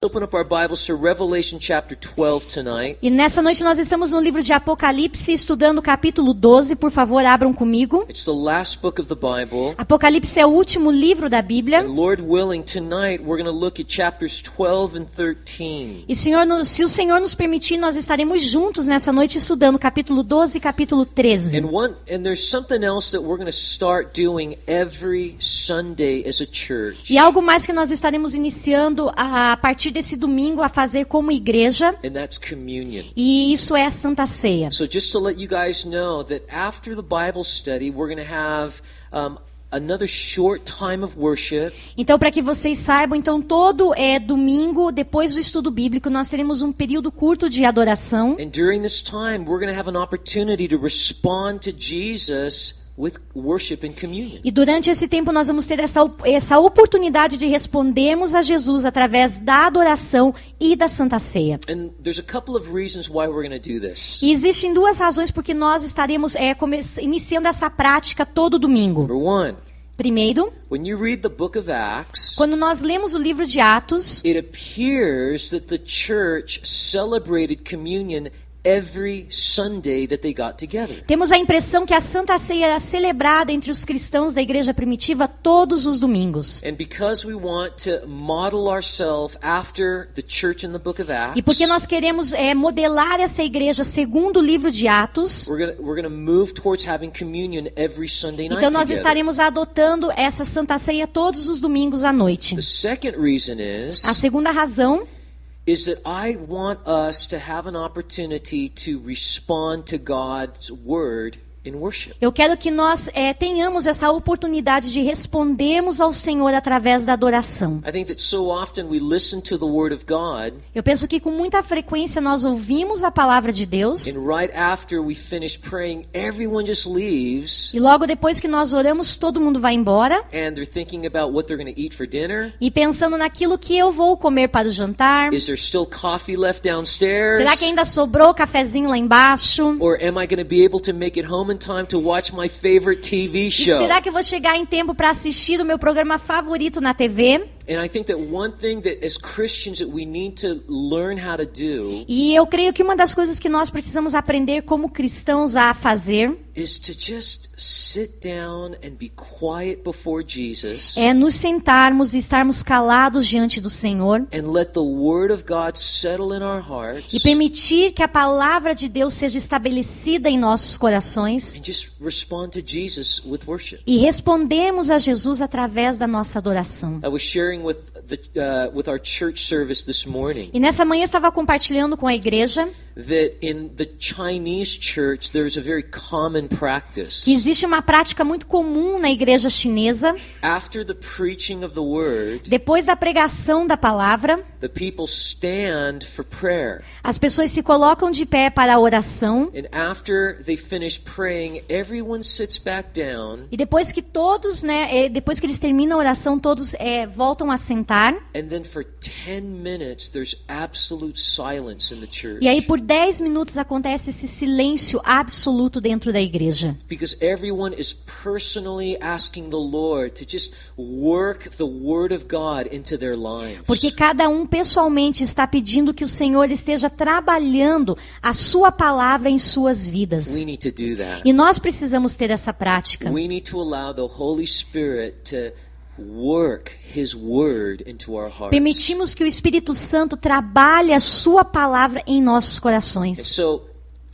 Open up our Bibles to Revelation chapter 12 tonight. E nessa noite nós estamos no livro de Apocalipse, estudando o capítulo 12. Por favor, abram comigo. It's the last book of the Bible. Apocalipse é o último livro da Bíblia. And Lord willing, tonight we're going to look at chapters 12 and 13. E se o Senhor nos permitir, nós estaremos juntos nessa noite estudando capítulo 12 e capítulo 13. And there's something else that we're going to start doing every Sunday as a church. E algo mais que nós estaremos iniciando a partir desse domingo a fazer como igreja. And that's communion. E isso é a Santa Ceia. So just to let you guys know that after the Bible study, we're going to have another short time of worship. Então, para que vocês saibam, então todo domingo, depois do estudo bíblico, nós teremos um período curto de adoração. And during this time, we're going to have an opportunity to respond to Jesus with worship and communion. E durante esse tempo nós vamos ter essa oportunidade de respondermos a Jesus através da adoração e da Santa Ceia. And there's a couple of reasons why we're going to do this. E existem duas razões porque nós estaremos iniciando essa prática todo domingo. Number one, Primeiro, when you read the book of Acts, quando nós lemos o livro de Atos, it appears that the church celebrated communion every Sunday that they got together. temos a impressão que a Santa Ceia era celebrada entre os cristãos da igreja primitiva todos os domingos. And because we want to model ourselves after the church in the book of Acts, E porque nós queremos modelar essa igreja segundo o livro de Atos, we're going to move towards having communion every Sunday night então nós together. estaremos adotando essa Santa Ceia todos os domingos à noite. The second reason is A segunda razão that I want us to have an opportunity to respond to God's word in worship. eu quero que nós tenhamos essa oportunidade de respondermos ao Senhor através da adoração. I think that so often we listen to the word of God, Eu penso que com muita frequência nós ouvimos a palavra de Deus and right after we finish praying, everyone just leaves, e logo depois que nós oramos, todo mundo vai embora and they're thinking about what they're going to eat for dinner. e pensando naquilo que eu vou comer para o jantar. Is there still coffee left downstairs? Será que ainda sobrou cafezinho lá embaixo? Or am I going to be able to make it home in time to watch my favorite TV E show? será que eu vou chegar em tempo para assistir o meu programa favorito na TV? And I think that one thing that as Christians that we need to learn how to do E eu creio que uma das coisas que nós precisamos aprender como cristãos a fazer is to just sit down and be quiet before Jesus é nos sentarmos e estarmos calados diante do Senhor and let the word of God settle in our e hearts permitir que a palavra de Deus seja estabelecida em nossos corações and just respond to Jesus with worship. e respondermos a Jesus através da nossa adoração. I was sharing with our church service this morning E nessa manhã eu estava compartilhando com a igreja that in the Chinese church there's a very common practice. que existe uma prática muito comum na igreja chinesa. After the preaching of the word, Depois da pregação da palavra, the people stand for prayer. as pessoas se colocam de pé para a oração. And after they finish praying, everyone sits back down. E depois que todos, depois que eles terminam a oração, todos voltam a sentar. And then for 10 minutes, there's absolute silence in the church. E aí por 10 minutos acontece esse silêncio absoluto dentro da igreja. Because everyone is personally asking the Lord to just work the word of God into their lives. Porque cada um pessoalmente está pedindo que o Senhor esteja trabalhando a sua palavra em suas We vidas. need to do that. E nós precisamos ter essa prática. We need to allow the Holy Spirit to work His word into our hearts. Permitimos que o Espírito Santo trabalhe a sua palavra em nossos And corações. so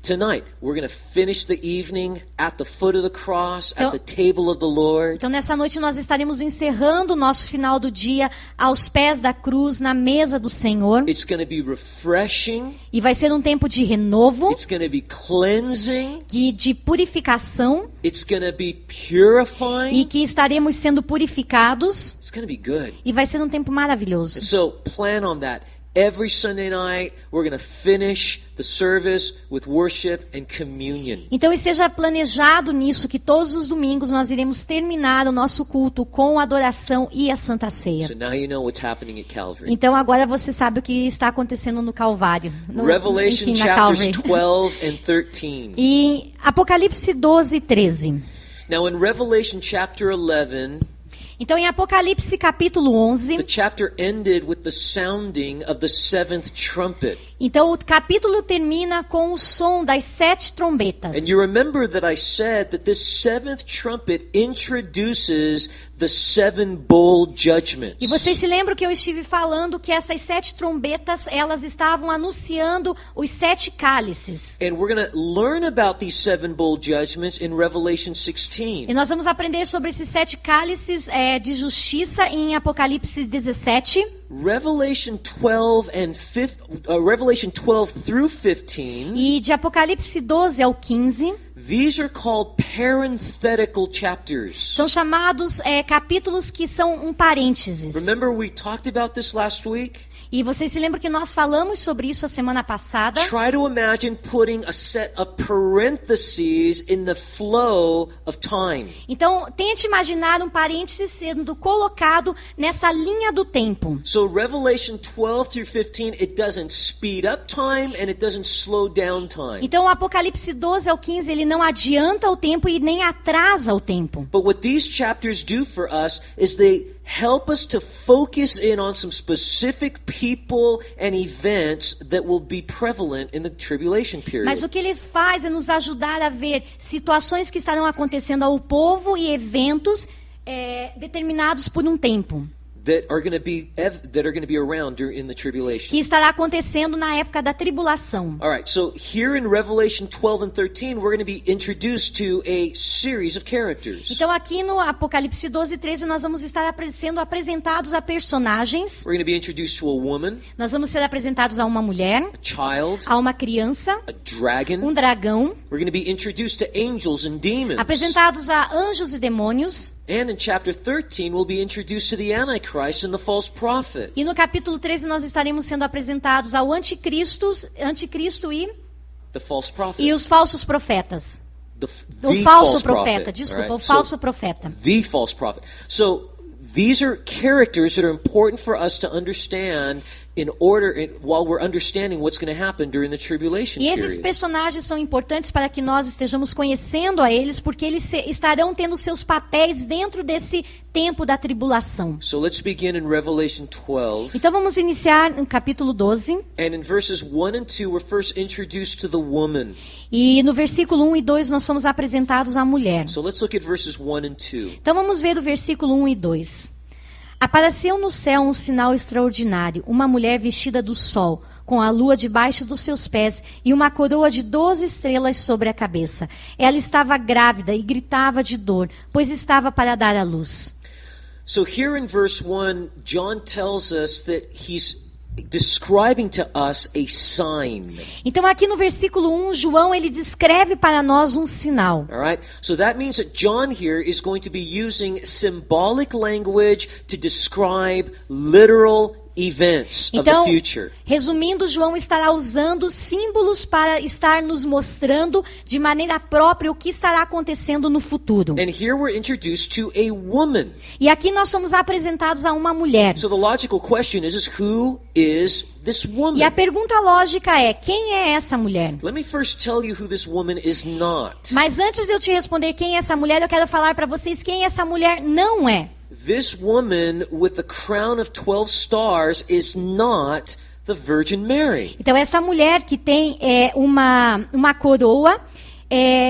tonight we're going to finish the evening at the foot of the cross, Então- at the table of the Lord. Então nessa noite nós estaremos encerrando o nosso final do dia aos pés da cruz, na mesa do Senhor. It's going to be refreshing. E vai ser um tempo de renovo, It's going to be cleansing. de purificação, It's going to be purifying. e que estaremos sendo purificados. It's going to be good. E vai ser um tempo maravilhoso. And so plan on that. Every Sunday night, we're going to finish the service with worship and communion. Então esteja planejado nisso que todos os domingos nós iremos terminar o nosso culto com a adoração e a Santa Ceia. So now you know what's happening at Calvary. Então agora você sabe o que está acontecendo no Calvário. Revelation Na chapters Calvary. 12 and 13. E Apocalipse 12 e 13. Now in Revelation chapter 11, Então, em Apocalipse capítulo 11, the chapter ended with the sounding of the seventh trumpet. então o capítulo termina com o som das 7 trombetas. And you remember that I said that this seventh trumpet introduces the 7 bowl judgments. E vocês se lembram que eu estive falando que essas 7 trombetas, elas estavam anunciando os 7 cálices. And we're going to learn about these 7 bowl judgments in Revelation 16. E nós vamos aprender sobre esses 7 cálices de justiça em Apocalipse 17. Revelation 12 Revelation 12 through 15. E de Apocalipse 12 ao 15, These are called parenthetical chapters. são chamados capítulos que são um parênteses. Remember we talked about this last week? E vocês se lembram que nós falamos sobre isso a semana passada? Try to imagine putting a set of parentheses in the flow of time. Então, tente imaginar um parêntese sendo colocado nessa linha do tempo. So Revelation 12 through 15, it doesn't speed up time and it doesn't slow down time. Então, o Apocalipse 12 ao 15, ele não adianta o tempo e nem atrasa o tempo. But what these chapters do for us is they help us to focus in on some specific people and events that will be prevalent in the tribulation period. Mas o que eles fazem é nos ajudar a ver situações que estarão acontecendo ao povo e eventos determinados por um tempo. That are going to be around in the tribulation. Que estará acontecendo na época da tribulação. All right, so here in Revelation 12 and 13, we're going to be introduced to a series of characters. Então aqui no Apocalipse 12 e 13 nós vamos estar sendo apresentados a personagens. We're going to be introduced to a woman, Nós vamos ser apresentados a uma mulher, a child, a uma criança, a dragon. um dragão, We're going to be introduced to angels and demons. apresentados a anjos e demônios. And in chapter 13, we'll be introduced to the Antichrist and the false prophet. E no capítulo 13 nós estaremos sendo apresentados ao anticristo The false prophet. e os falsos profetas. The O falso false profeta, prophet, desculpa, all right? o falso So, profeta. the false prophet. So these are characters that are important for us to understand while we're understanding what's going to happen during the tribulation E esses period. personagens são importantes para que nós estejamos conhecendo a eles, porque eles estarão tendo seus papéis dentro desse tempo da tribulação. So let's begin in Revelation 12. Então vamos iniciar no capítulo 12. And in verses 1 and 2, we're first introduced to the woman. E no versículo 1 e 2 nós somos apresentados à mulher. So let's look at verses 1 and 2. Então vamos ver do versículo 1 e 2. Apareceu no céu um sinal extraordinário, uma mulher vestida do sol, com a lua debaixo dos seus pés e uma coroa de 12 estrelas sobre a cabeça. Ela estava grávida e gritava de dor, pois estava para dar à luz. So here in verse 1, John tells us that he's describing to us a sign. Então aqui no versículo 1, João ele descreve para nós um sinal. All right? So that means that John here is going to be using symbolic language to describe literal events of Então, the future. resumindo, João estará usando símbolos para estar nos mostrando de maneira própria o que estará acontecendo no futuro. And here we're introduced to a woman. E aqui nós somos apresentados a uma mulher. So the logical question is who is this woman? E a pergunta lógica é, quem é essa mulher? Let me first tell you who this woman is not. Mas antes de eu te responder quem é essa mulher, eu quero falar para vocês quem essa mulher não é. This woman with the crown of 12 stars is not the Virgin Mary. Então essa mulher que tem uma coroa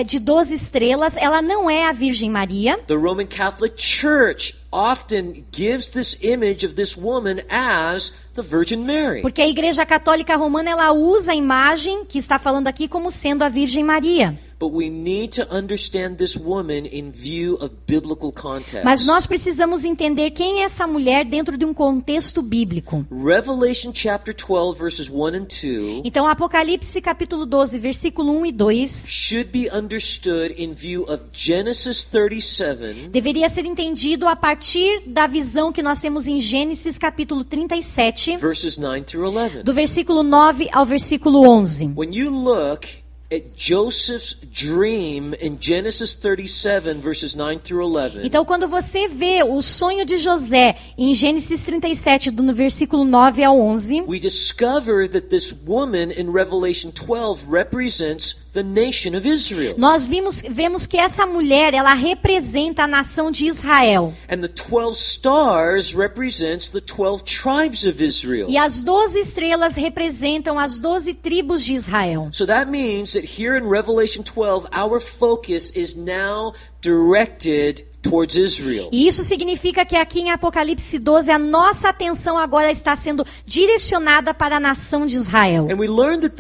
de 12 estrelas, ela não é a Virgem Maria. The Roman Catholic Church often gives this image of this woman as the Virgin Mary. Porque a Igreja Católica Romana ela usa a imagem que está falando aqui como sendo a Virgem Maria. But we need to understand this woman in view of biblical context. Mas nós precisamos entender quem é essa mulher dentro de um contexto bíblico. Revelation chapter 12 verses 1 and 2 Então Apocalipse capítulo 12, versículo 1 e 2 should be understood in view of Genesis 37 deveria ser entendido a partir da visão que nós temos em Gênesis capítulo 37, verses 9 through 11. do versículo 9 ao versículo 11. When you look at Joseph's dream in Genesis 37 verses 9 through 11. Então, quando você vê o sonho de José em Gênesis 37, no versículo 9 ao 11, We discover that this woman in Revelation 12 represents the nation of Israel. Nós vemos que essa mulher, ela representa a nação de Israel. And the 12 stars represents the 12 tribes of Israel. E as 12 estrelas representam as 12 tribos de Israel. So that means that here in Revelation 12, our focus is now directed towards Israel. E isso significa que aqui em Apocalipse 12, a nossa atenção agora está sendo direcionada para a nação de Israel. And we learned that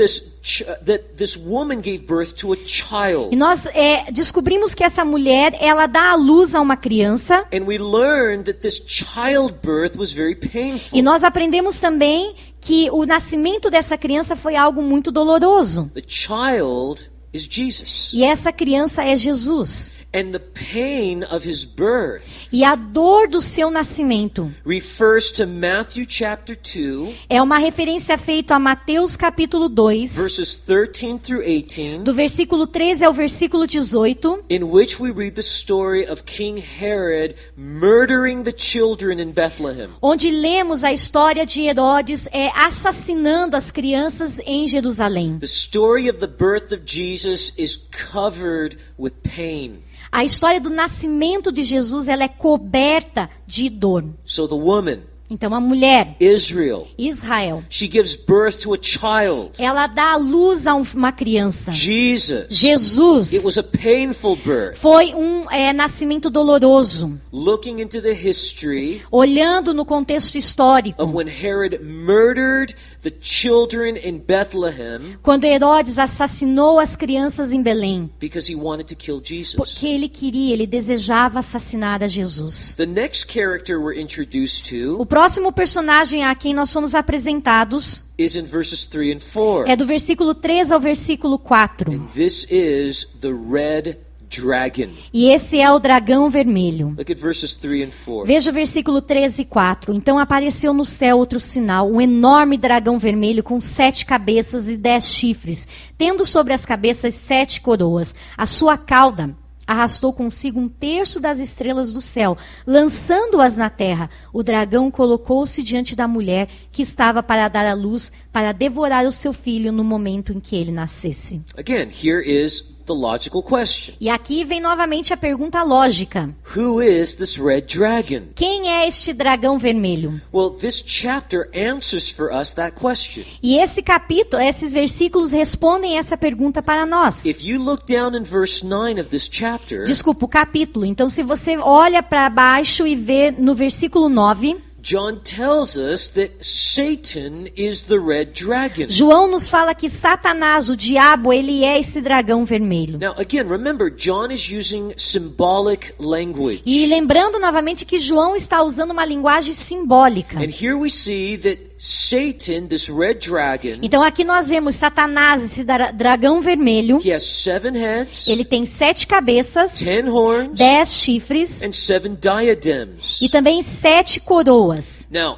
this woman gave birth to a child. E nós descobrimos que essa mulher, ela dá à luz a uma criança. And we learned that this childbirth was very painful. E nós aprendemos também que o nascimento dessa criança foi algo muito doloroso. The child is Jesus. E essa criança é Jesus. And the pain of his birth E a dor do seu nascimento refers to Matthew chapter 2, é uma referência feita a Mateus capítulo 2, verses 13 through 18, do versículo 13 ao versículo 18, in which we read the story of King Herod murdering the children in Bethlehem. onde lemos a história de Herodes assassinando as crianças em Jerusalém. The story of the birth of Jesus is covered with pain. A história do nascimento de Jesus, ela é coberta de dor. So the woman, Então a mulher, Israel, Israel, she gives birth to a child, ela dá à luz a uma criança. Jesus. It Jesus was a painful birth. foi um nascimento doloroso. Looking into the history Olhando no contexto histórico, of when Herod murdered the children in Bethlehem quando Herodes assassinou as crianças em Belém, because he wanted to kill Jesus. porque ele desejava assassinar a Jesus. The next character we're introduced O to próximo personagem a quem nós somos apresentados is in verses 3 and 4. é do versículo 3 ao versículo 4. And this is the red dragon. E esse é o dragão vermelho. Look at verses 3 and 4. Veja o versículo 13 e 4. Então apareceu no céu outro sinal, um enorme dragão vermelho com 7 cabeças e 10 chifres, tendo sobre as cabeças 7 coroas. A sua cauda arrastou consigo 1/3 das estrelas do céu, lançando-as na terra. O dragão colocou-se diante da mulher que estava para dar à luz, para devorar o seu filho no momento em que ele nascesse. Again, here is the logical question. E aqui vem novamente a pergunta lógica. Who is this red dragon? Quem é este dragão vermelho? Well, this chapter answers for us that question. E esse capítulo, esses versículos respondem essa pergunta para nós. If you look down in verse 9 of this chapter, Desculpa, o capítulo. Então, se você olha para baixo e vê no versículo 9, John tells us that Satan is the red dragon. João nos fala que Satanás, o diabo, ele é esse dragão vermelho. Now, again, remember, John is using symbolic language. E lembrando novamente que João está usando uma linguagem simbólica. And here we see that Satan, this red dragon, Então aqui nós vemos Satanás, esse dragão vermelho. he has 7 heads, Ele tem 7 cabeças, 10 horns, 10 chifres and 7 diadems. e também 7 coroas. Now,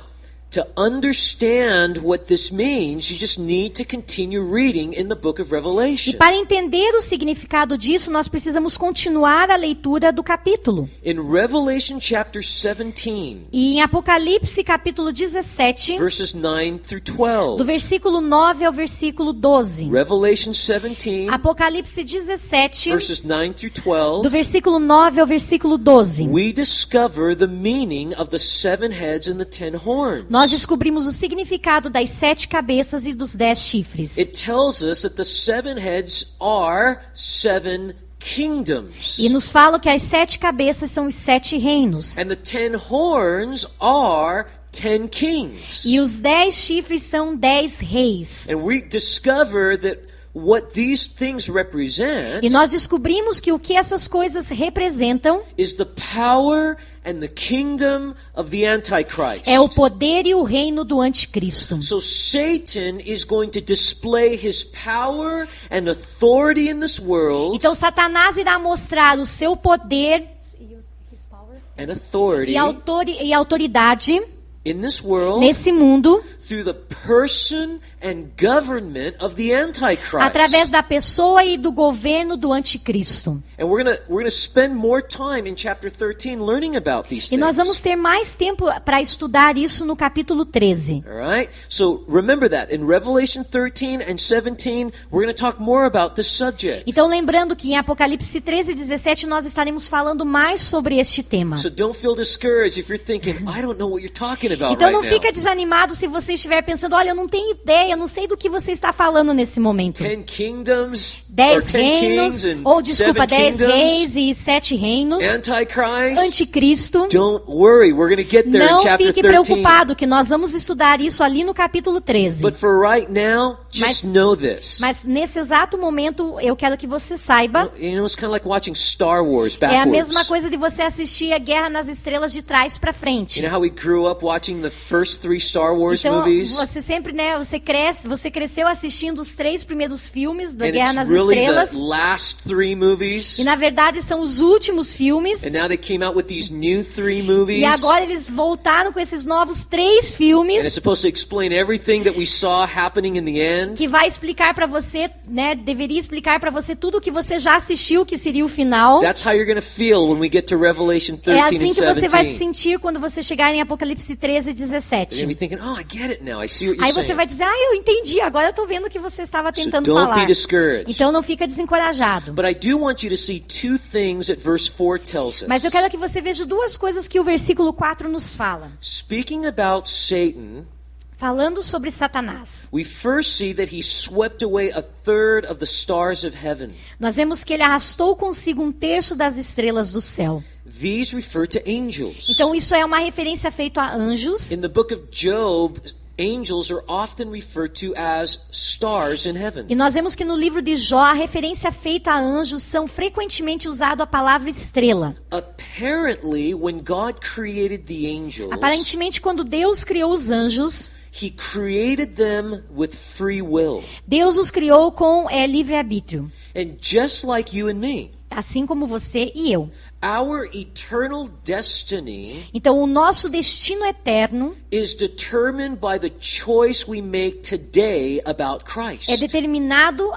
to understand what this means, you just need to continue reading in the book of E Revelation. para entender o significado disso, nós precisamos continuar a leitura do capítulo. In Revelation chapter 17, E em Apocalipse capítulo 17, verses 9 through do 12. versículo 9 ao versículo 12. Revelation 17, Apocalipse 17, verses 9 through do 12, versículo 9 ao versículo 12. we discover the meaning of the 7 heads and the 10 horns. Nós descobrimos o significado das 7 cabeças e dos 10 chifres. It tells us that the 7 heads are 7 kingdoms. E nos fala que as 7 cabeças são os 7 reinos. And the 10 horns are 10 kings. E os 10 chifres são 10 reis. And we discover that what these things represent E nós descobrimos que o que essas coisas representam is the power and the kingdom of the Antichrist. é o poder e o reino do anticristo. So Satan is going to display his power and authority in this world Então Satanás irá mostrar o seu poder and authority e autoridade in this world nesse mundo through the person and government of the Antichrist. Através da pessoa e do governo do anticristo. And we're gonna spend more time in chapter 13 learning about these E nós things. vamos ter mais tempo para estudar isso no capítulo 13. All right? So remember that in Revelation 13 and 17, we're going to talk more about this subject. Então lembrando que em Apocalipse 13 e 17 nós estaremos falando mais sobre este tema. So don't feel discouraged if you're thinking, I don't know what you're talking about Então não right now. fica desanimado se você estiver pensando, olha, eu não tenho ideia, eu não sei do que você está falando nesse momento. 10 kingdoms, or 10 10 reinos, kings and ou desculpa, 7 10 kingdoms, reis e 7 reinos, Antichrist. anticristo. Don't worry, we're going to get there in Não chapter fique 13. preocupado que nós vamos estudar isso ali no capítulo 13. But for right now, just know this. Mas nesse exato momento eu quero que você saiba, You know, it's kind of like watching Star Wars é backwards. a mesma coisa de você assistir a Guerra nas Estrelas de trás para frente. You know how we grew up watching the first 3 Star Wars Então, movies? você sempre, né, você cresceu assistindo os 3 primeiros filmes da And Guerra it's nas really Estrelas. the last 3 movies. E na verdade são os últimos filmes. And now they came out with these new 3 movies. E agora eles voltaram com esses novos 3 And it's filmes supposed to explain everything that we saw happening in the end. que vai explicar para você, né, deveria explicar para você tudo o que você já assistiu que seria o final. That's how you're going to feel when we get to Revelation 13 É assim and que você vai se 17. sentir quando você chegar em Apocalipse 13 e You're going to 17. be thinking, oh, I get it now. I see what you're Aí você saying. vai dizer, eu entendi, agora eu tô vendo o que você estava So tentando don't falar. be discouraged. Então não fica desencorajado. But I do want you to see 2 things that verse 4 tells us. Mas eu quero que você veja 2 coisas que o versículo 4 nos fala. Speaking about Satan, Falando sobre Satanás. we first see that he swept away a third of the stars of heaven. Nós vemos que ele arrastou consigo 1/3 das estrelas do céu. These refer to angels. Então isso é uma referência feita a anjos. In the book of Job, angels are often referred to as stars in heaven. E nós vemos que no livro de Jó, a referência feita a anjos são frequentemente usado a palavra estrela. Apparently, when God created the angels, Aparentemente, quando Deus criou os anjos, he created them with free will. Deus os criou com livre-arbítrio. And just like you and me, Assim como você e eu. our eternal destiny Então, o nosso destino eterno is determined by the choice we make today about Christ. é determinado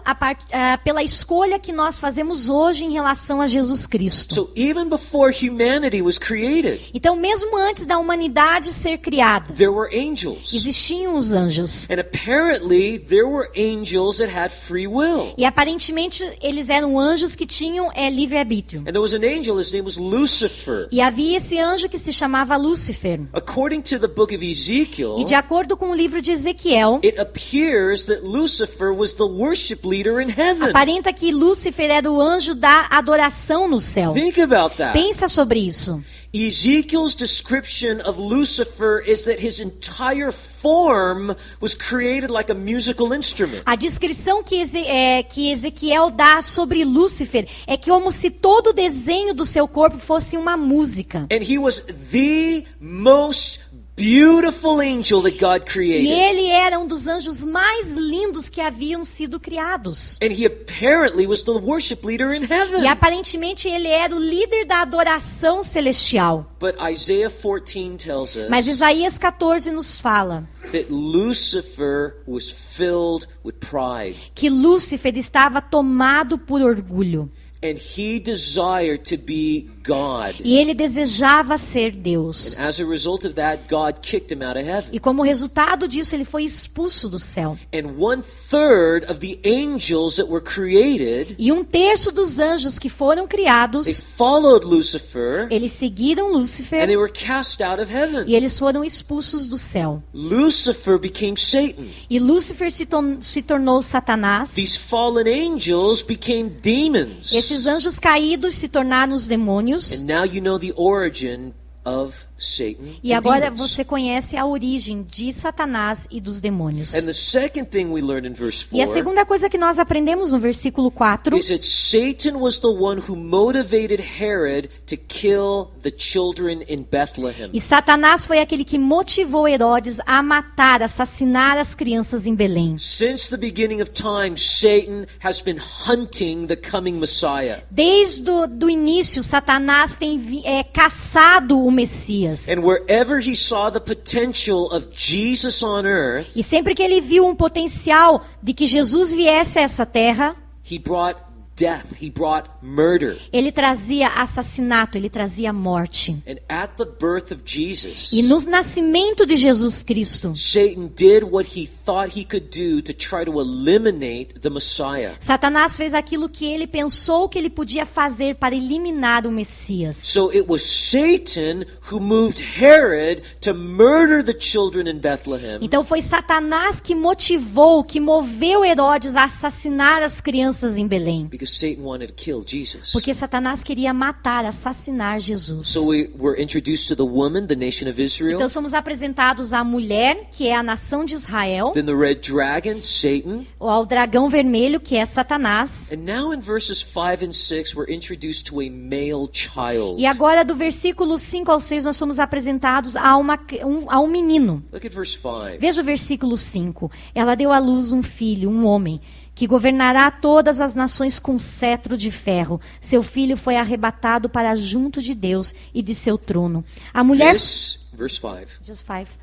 pela escolha que nós fazemos hoje em relação a Jesus Cristo. So even before humanity was created, Então, mesmo antes da humanidade ser criada, there were angels. existiam os anjos. And apparently there were angels that had free will. E aparentemente eles eram anjos que tinham livre-arbítrio. And there was an angel, his name was Lucifer. E havia esse anjo que se chamava Lúcifer. According to the book of Ezekiel, E de acordo com o livro de Ezequiel, it appears that Lucifer was the worship leader in heaven. aparenta que Lúcifer era o anjo da adoração no céu. Think about that. Pensa sobre isso. Ezekiel's description of Lucifer is that his entire form was created like a musical instrument. A descrição que Ezequiel dá sobre Lúcifer é que como se todo o desenho do seu corpo fosse uma música. And he was the most beautiful angel that God E created. ele era um dos anjos mais lindos que haviam sido criados. And he apparently was the worship leader in heaven. E aparentemente ele era o líder da adoração celestial. But Isaiah 14 tells us Mas Isaías 14 nos fala that Lucifer was filled with pride. que Lúcifer estava tomado por orgulho. And he desired to be God. E ele desejava ser Deus. And as a result of that, God kicked him out of heaven. E como resultado disso, ele foi expulso do céu. And 1/3 of the angels that were created, E 1/3 dos anjos que foram they criados, followed Lucifer eles seguiram and Lúcifer they were cast out of heaven. e eles foram expulsos do céu. Lucifer became Satan. E Lúcifer se tornou Satanás. These fallen angels became demons. Esses anjos caídos se tornaram os demônios. And now you know the origin of Satan E and agora demons. você conhece a origem de Satanás e dos demônios. And the second thing we learn in verse E a 4 segunda coisa que nós aprendemos no versículo 4 is that Satan was the one who motivated Herod to kill the children in Bethlehem. e Satanás foi aquele que motivou Herodes a matar, assassinar as crianças em Belém. Since the beginning of time, Satan has been hunting the coming Messiah. Desde do início, Satanás tem caçado o Messias. Messias. And wherever he saw the potential of Jesus on earth, E sempre que ele viu um potencial de que Jesus viesse a essa terra, he brought death, he brought murder. ele trazia assassinato, ele trazia morte. And at the birth of Jesus, E no nascimento de Jesus Cristo, Satan did what he thought he could do to try to eliminate the Messiah. Satanás fez aquilo que ele pensou que ele podia fazer para eliminar o Messias. So it was Satan who moved Herod to murder the children in Bethlehem. Então foi Satanás que motivou, que moveu Herodes a assassinar as crianças em Belém. Because Satan wanted to kill Jesus. Porque Satanás queria matar, assassinar Jesus. So we were introduced to the woman, the nation of Israel. Então somos apresentados à mulher, que é a nação de Israel, Then the red dragon, Satan. ou ao dragão vermelho, que é Satanás. And now in verses 5 and 6, we're introduced to a male child. E agora do versículo 5 ao 6 nós somos apresentados a um menino. Look at verse 5. Veja o versículo 5. Ela deu à luz um filho, um homem, que governará todas as nações com cetro de ferro. Seu filho foi arrebatado para junto de Deus e de seu trono. A mulher... Verse 5. Just 5.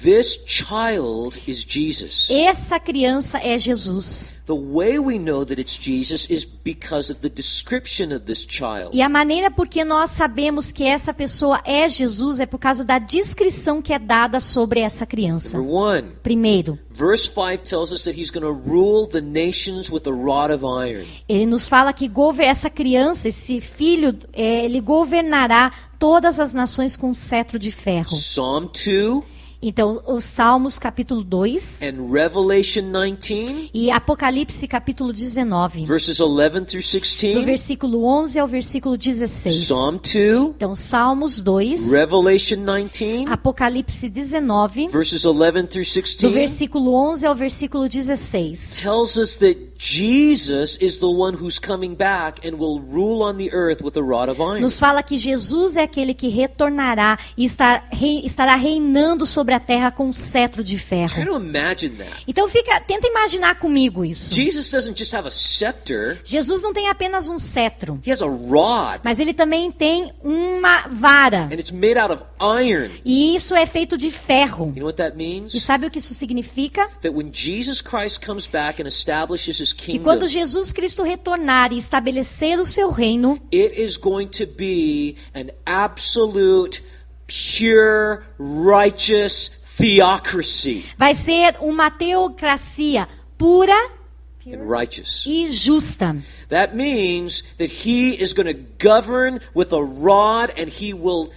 This child is Jesus. Essa criança é Jesus. The way we know that it's Jesus is because of the description of this child. E a maneira por que nós sabemos que essa pessoa é Jesus é por causa da descrição que é dada sobre essa criança. Number 1. Primeiro, Verse 5 tells us that he's going to rule the nations with a rod of iron. ele nos fala que essa criança, esse filho, ele governará todas as nações com cetro de ferro. Psalm 2 Então, os Salmos capítulo 2 and Revelation 19, e Apocalipse capítulo 19, verses 11 through do 16. versículo 11 ao versículo 16. Psalm 2, Então, Salmos 2, Revelation 19, Apocalipse 19, verses 11 through do 16, versículo 11 ao versículo 16. tells us that Jesus is the one who's coming back and will rule on the earth with a rod of iron. Nos fala que Jesus é aquele que retornará e estará reinando sobre a terra com um cetro de Try ferro. to imagine that. Então tenta imaginar comigo isso. Jesus doesn't just have a scepter, Jesus não tem apenas um cetro, he has a rod, mas ele também tem uma vara. and it's made out of iron. E isso é feito de ferro. You know what that E means? sabe o que isso significa? That when Jesus Christ comes back and establishes his Que kingdom, quando Jesus Cristo retornar e estabelecer o seu reino, it is going to be an absolute, pure, righteous theocracy. vai ser uma teocracia pura And righteous. e justa. That means that he is going to govern with a rod and he will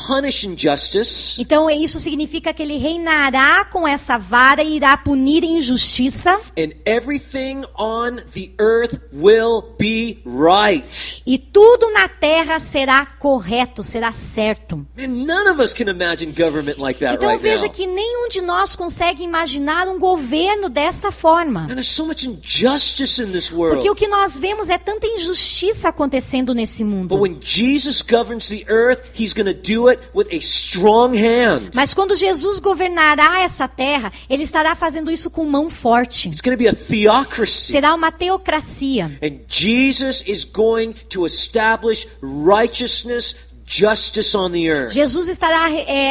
punish injustice. Então isso significa que ele reinará com essa vara e irá punir injustiça. And everything on the earth will be right. E tudo na terra será correto, será certo. Man, none of us can imagine government like that Então right veja now. que nenhum de nós consegue imaginar um governo dessa forma. Man, there's so much injustice in this world. Porque o que nós vemos é tanta injustiça acontecendo nesse mundo. But when Jesus governs the earth, he's going to do it with a strong hand. Mas quando Jesus governará essa terra, ele estará fazendo isso com mão forte. It's going to be a theocracy. Será uma teocracia. And Jesus is going to establish righteousness, justice on the earth. Jesus estará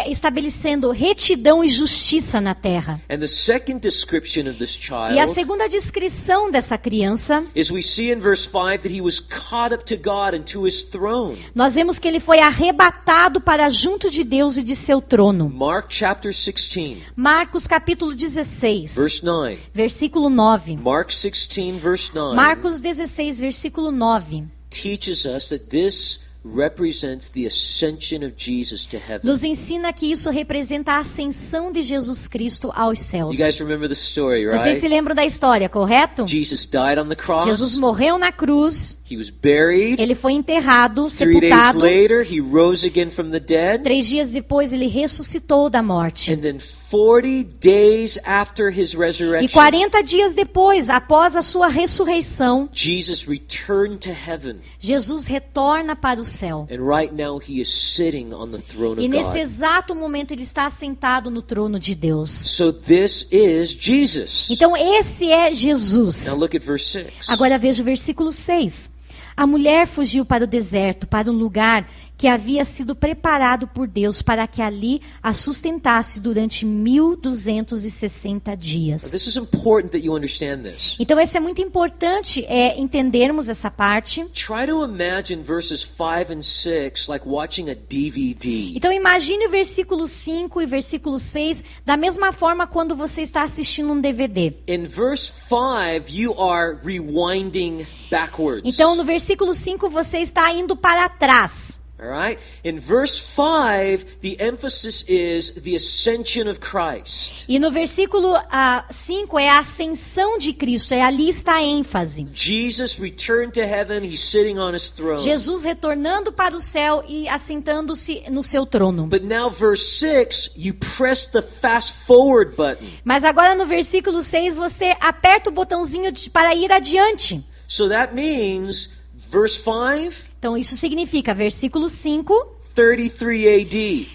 estabelecendo retidão e justiça na terra. And the second description of this E a child segunda descrição dessa criança, is we see in verse 5 that he was caught up to God and to his throne. nós vemos que ele foi arrebatado para junto de Deus e de seu trono. Mark chapter 16, Marcos capítulo 16, verse 9. versículo 9. Mark 16, verse 9 Marcos 16, versículo 9. teaches us that this represents the ascension of Jesus to heaven. Nos ensina que isso representa a ascensão de Jesus Cristo aos céus. You guys remember the story, Vocês right? se lembram da história, correto? Jesus died on the cross. Jesus morreu na cruz, He was buried. ele foi enterrado, 3 days sepultado. later, he rose again from the dead. 3 dias depois ele ressuscitou da morte. And then 40 days after his E resurrection, 40 dias depois, após a sua ressurreição, Jesus returned to heaven. Jesus retorna para o céu. And right now he is sitting on the throne E of nesse God. exato momento ele está sentado no trono de Deus. So this is Jesus. Então esse é Jesus. Now look at verse 6. Agora veja o versículo 6. A mulher fugiu para o deserto, para um lugar que havia sido preparado por Deus para que ali a sustentasse durante 1260 dias. This is important that you understand this. Então, isso é muito importante entendermos essa parte. Try to imagine verses 5 and 6 like watching a DVD. Então, imagine o versículo 5 e versículo 6 da mesma forma quando você está assistindo um DVD. In verse 5, you are rewinding backwards. Então, no versículo 5, você está indo para trás. All right? In verse 5, the emphasis is the ascension of Christ. E no versículo 5 é a ascensão de Cristo, ali está a ênfase. Jesus returned to heaven, he's sitting on his throne. Jesus retornando para o céu e assentando-se no seu trono. But now verse 6, you press the fast forward button. Mas agora no versículo 6 você aperta o botãozinho para ir adiante. So that means verse 5, Então isso significa versículo 5, 33 AD.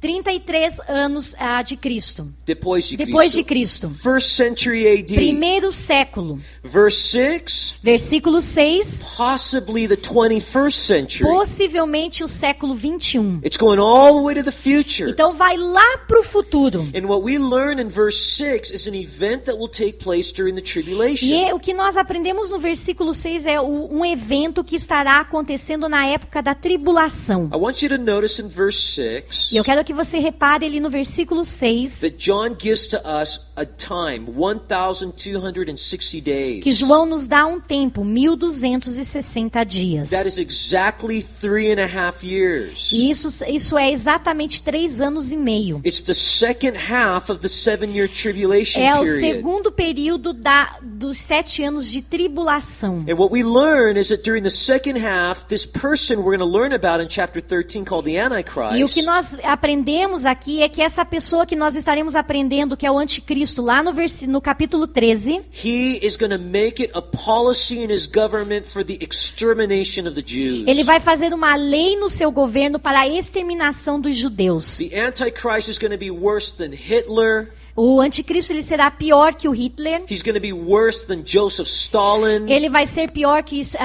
33 anos de Cristo. Depois de Depois Cristo. de Cristo. First century AD. Primeiro século. Verse 6, Versículo 6, possibly the 21st century. possivelmente o século 21. It's going all the way to the future. Então vai lá para o futuro. And what we learn in verse 6 is an event that will take place during the tribulation. E o que nós aprendemos no versículo 6 é um evento que estará acontecendo na época da tribulação. I want you to notice in verse 6 E eu quero que você repare ali no versículo 6 that John gives to us a time, 1,260 days. que João nos dá um tempo, 1260 dias. That is exactly 3.5 years. E isso é exatamente 3 anos e meio. It's the second half of the 7-year tribulation É o period. segundo período dos 7 anos de tribulação. And what we learn is that during the second half, this person we're going to learn about in chapter 13 called the Antichrist. E o que nós aprendemos aqui é que essa pessoa que nós estaremos aprendendo, que é o anticristo, lá no capítulo 13, He is going to make it a policy in his government for the extermination of the Jews. ele vai fazer uma lei no seu governo para a exterminação dos judeus. The Antichrist is going to be worse than Hitler. O anticristo ele será pior que o Hitler. He's going to be worse than Joseph Stalin. Ele vai ser pior que isso.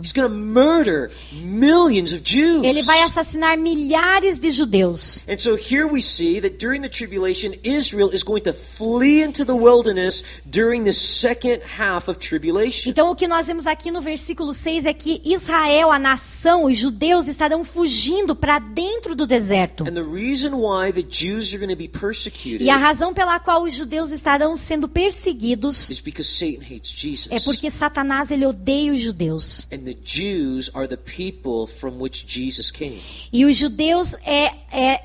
He's going to murder millions of Jews. Ele vai assassinar milhares de judeus. And so here we see that during the tribulation, Israel is going to flee into the wilderness during the second half of tribulation. Então o que nós vemos aqui no versículo 6 é que Israel, a nação, os judeus estarão fugindo para dentro do deserto. And the reason why the Jews are going to be persecuted E a razão pela qual os judeus estarão sendo perseguidos is because Satan hates Jesus. é porque Satanás ele odeia os judeus. And the Jews are the people from which Jesus came. E os judeus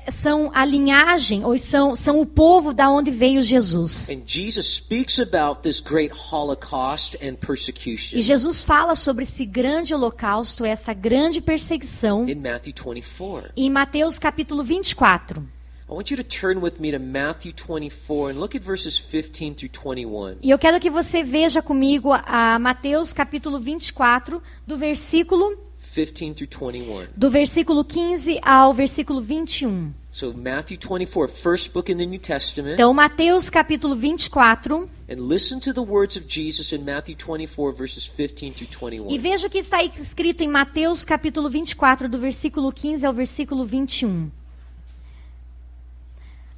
são a linhagem, ou são o povo da onde veio Jesus. And Jesus speaks about this great Holocaust and persecution E Jesus fala sobre esse grande holocausto, essa grande perseguição, in Matthew 24. em Mateus capítulo 24. I want you to turn with me to Matthew 24 and look at verses 15 through 21. E eu quero que você veja comigo a Mateus capítulo 24, do versículo 15 through 21. 15 ao versículo 21. So Matthew 24, first book in the New Testament. Então, Mateus capítulo 24, And listen to the words of Jesus in Matthew 24 verses 15 through 21. e veja o que está escrito em Mateus capítulo 24, do versículo 15 ao versículo 21.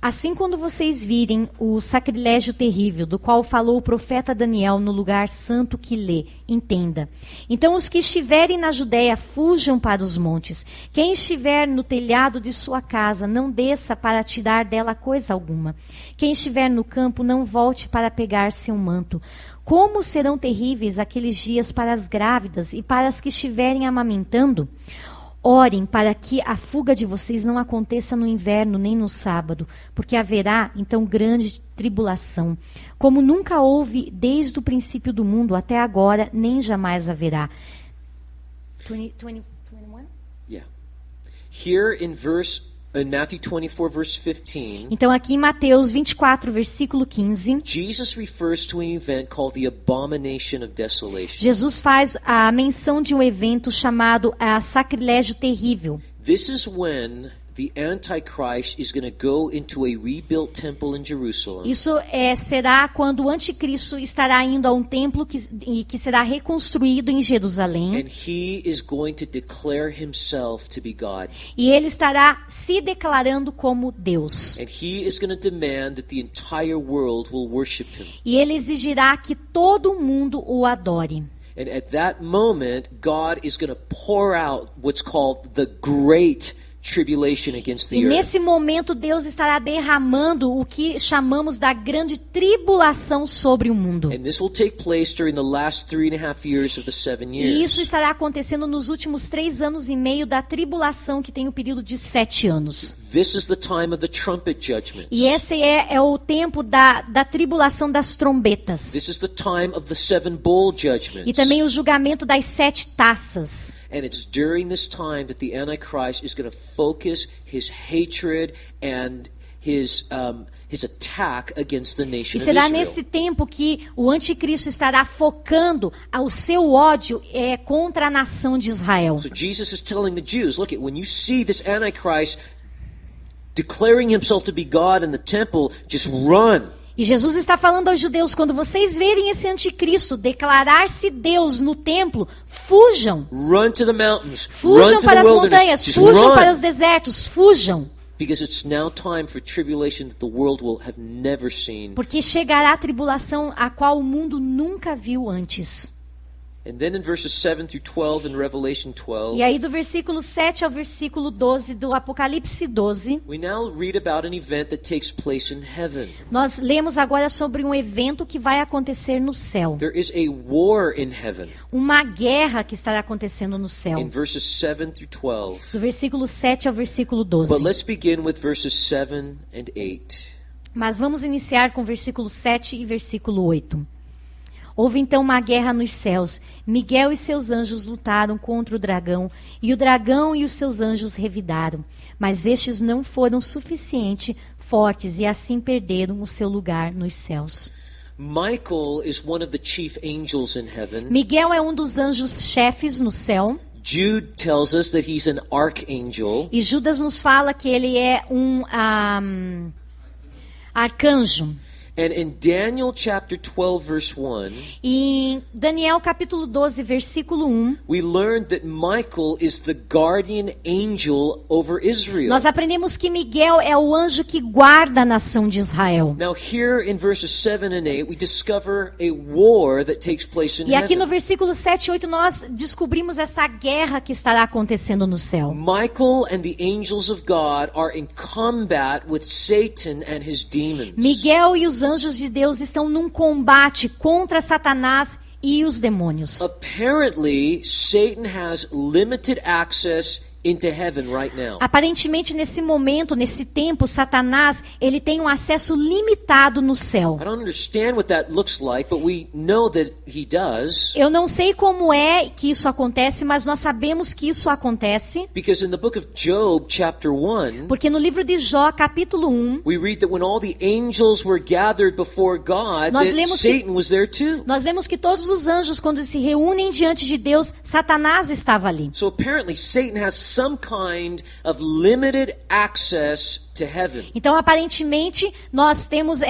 Assim, quando vocês virem o sacrilégio terrível, do qual falou o profeta Daniel no lugar santo que lê, entenda. Então, os que estiverem na Judéia, fujam para os montes. Quem estiver no telhado de sua casa, não desça para tirar dela coisa alguma. Quem estiver no campo, não volte para pegar seu manto. Como serão terríveis aqueles dias para as grávidas e para as que estiverem amamentando? Orem para que a fuga de vocês não aconteça no inverno nem no sábado, porque haverá então grande tribulação, como nunca houve desde o princípio do mundo até agora, nem jamais haverá. 21? Yeah. Here in Matthew 24 verse 15, Então aqui em Mateus 24, versículo 15, Jesus refers to an event called the abomination of desolation. Jesus faz a menção de um evento chamado sacrilégio terrível. This is when the Antichrist is going to go into a rebuilt temple in Jerusalem. Isso será quando o anticristo estará indo a um templo que será reconstruído em Jerusalém. And he is going to declare himself to be God. E ele estará se declarando como Deus. And he is going to demand that the entire world will worship him. E ele exigirá que todo mundo o adore. And at that moment, God is going to pour out what's called the Great Tribulation against the E earth. nesse momento Deus estará derramando o que chamamos da grande tribulação sobre o mundo. And this will take place during the last 3.5 years of the 7 E isso years. estará acontecendo nos últimos 3 anos e meio da tribulação, que tem o período de 7 anos. This is the time of the trumpet judgments. E esse é o tempo da tribulação das trombetas. This is the time of the 7 bowl judgments. E também o julgamento das 7 taças. And it's during this time that the Antichrist is going to focus his hatred and his attack against the nation E of será Israel. nesse tempo que o anticristo estará focando o seu ódio contra a nação de Israel. So Jesus is telling the Jews, look, when you see this Antichrist declaring himself to be God in the temple, just run. E Jesus está falando aos judeus, quando vocês verem esse anticristo declarar-se Deus no templo, fujam. Run to the mountains. Run Fujam to para the as wilderness. montanhas, Just fujam run. para os desertos, fujam. Because it's now time for tribulation that the world will have never seen. Porque chegará a tribulação a qual o mundo nunca viu antes. And then in verses 7 through 12 in Revelation 12, E aí do versículo 7 ao versículo 12 do Apocalipse 12, we now read about an event that takes place in heaven. nós lemos agora sobre um evento que vai acontecer no céu. There is a war in heaven Uma guerra que estará acontecendo no céu. in verses 7 through 12. Do versículo 7 ao versículo But 12. let's begin with verses 7 and 8. Mas vamos iniciar com versículo 7 e versículo 8. Houve então uma guerra nos céus. Miguel e seus anjos lutaram contra o dragão, e o dragão e os seus anjos revidaram. Mas estes não foram suficiente fortes, e assim perderam o seu lugar nos céus. Michael is one of the chief angels in heaven. Miguel é um dos anjos chefes no céu. Jude tells us that he's an archangel. E Judas nos fala que ele é um arcanjo. And in Daniel chapter 12 verse 1, E em Daniel capítulo 12, versículo 1, we learned that Michael is the guardian angel over Israel. nós aprendemos que Miguel é o anjo que guarda a nação de Israel. Now here in verses 7 and 8, we discover a war that takes place in E aqui no heaven. versículo 7 e 8 nós descobrimos essa guerra que estará acontecendo no céu. Michael and the angels of God are in combat with Satan and his demons. Miguel e os anjos de Deus estão num combate contra Satanás e os demônios. Apparently, Satan has limited access into heaven right now. Aparentemente, nesse momento, nesse tempo, Satanás, ele tem um acesso limitado no céu. I don't understand what that looks like, but we know that he does. Eu não sei como é que isso acontece, mas nós sabemos que isso acontece, Because in the book of Job, chapter 1, porque no livro de Jó, capítulo 1, we read that when all the angels were gathered before God, Nós that lemos que- Satan was there too. nós vemos que todos os anjos, quando se reúnem diante de Deus, Satanás estava ali. So apparently Satan has some kind of limited access to heaven. Então, aparentemente, nós temos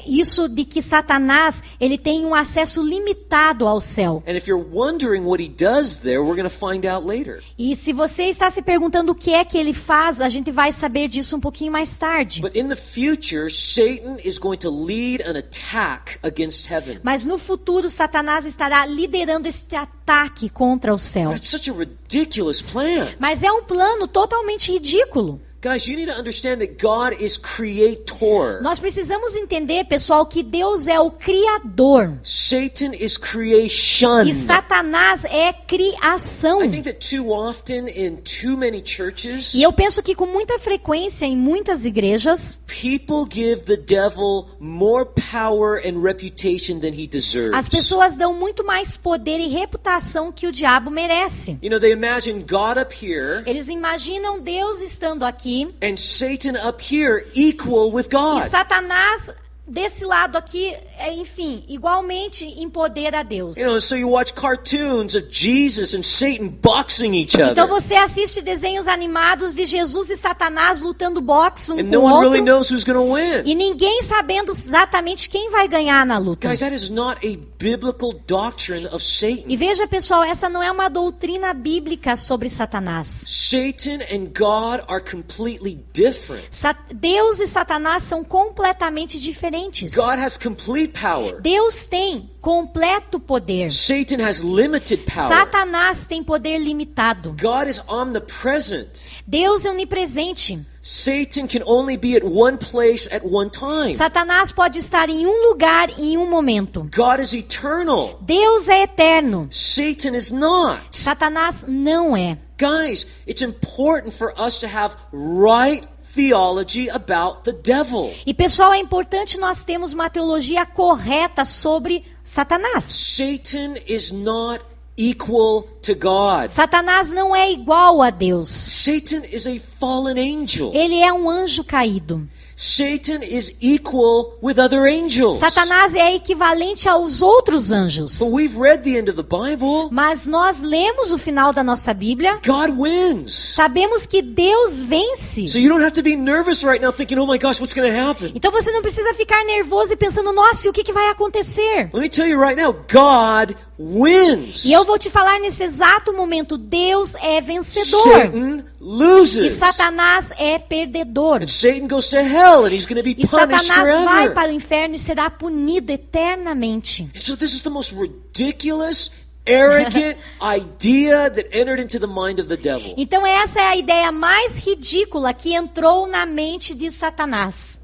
isso de que Satanás ele tem um acesso limitado ao céu. And if you're wondering what he does there, we're going to find out later. E se você está se perguntando o que é que ele faz, a gente vai saber disso um pouquinho mais tarde. But in the future, Satan is going to lead an attack against heaven. Mas no futuro, Satanás estará liderando este ataque contra o céu. It's such a ridiculous plan. Mas é um plano totalmente ridículo. Guys, you need to understand that God is creator. Nós precisamos entender, pessoal, que Deus é o Criador. Satan is creation. E Satanás é criação. I think that too often in too many churches, E eu penso que com muita frequência em muitas igrejas, people give the devil more power and reputation than he deserves. as pessoas dão muito mais poder e reputação que o diabo merece. You know, they imagine God up here Eles imaginam Deus estando aqui and Satan up here equal with e God. Satanás desse lado aqui, enfim, igualmente em poder a Deus. You know, so you watch cartoons of Jesus and Satan boxing each other. Então você assiste desenhos animados de Jesus e Satanás lutando boxe um And com no o one outro. really knows who's going to win. E ninguém sabendo exatamente quem vai ganhar na luta. Guys, that is not a biblical doctrine of Satan. E veja, pessoal, essa não é uma doutrina bíblica sobre Satanás. Satan and God are completely different. Deus e Satanás são completamente diferentes. God has complete power. Deus tem completo poder. Satan has limited power. Satanás tem poder limitado. God is omnipresent. Deus é onipresente. Satan can only be at one place at one time. Satanás pode estar em um lugar em um momento. God is eternal. Deus é eterno. Satan is not. Satanás não é. Guys, it's important for us to have right theology about the devil. E pessoal, é importante nós termos uma teologia correta sobre Satanás. Satan is not equal to God. Satanás não é igual a Deus. Satan is a fallen angel. Ele é um anjo caído. Satan is equal with other angels. Satanás é equivalente aos outros anjos. But we've read the end of the Bible. Mas nós lemos o final da nossa Bíblia. God wins. Sabemos que Deus vence. So you don't have to be nervous right now thinking, oh my gosh, what's going to happen? Então você não precisa ficar nervoso e pensando, nossa, e o que vai acontecer? Let me tell you right now, God wins. E eu vou te falar nesse exato momento, Deus é vencedor. Satan loses. E Satanás é perdedor. And Satan goes to hell and he's going to be E punished Satanás vai forever. para o inferno e será punido eternamente. So this is the most ridiculous, arrogant idea that entered into the mind of the devil. Então essa é a ideia mais ridícula que entrou na mente de Satanás.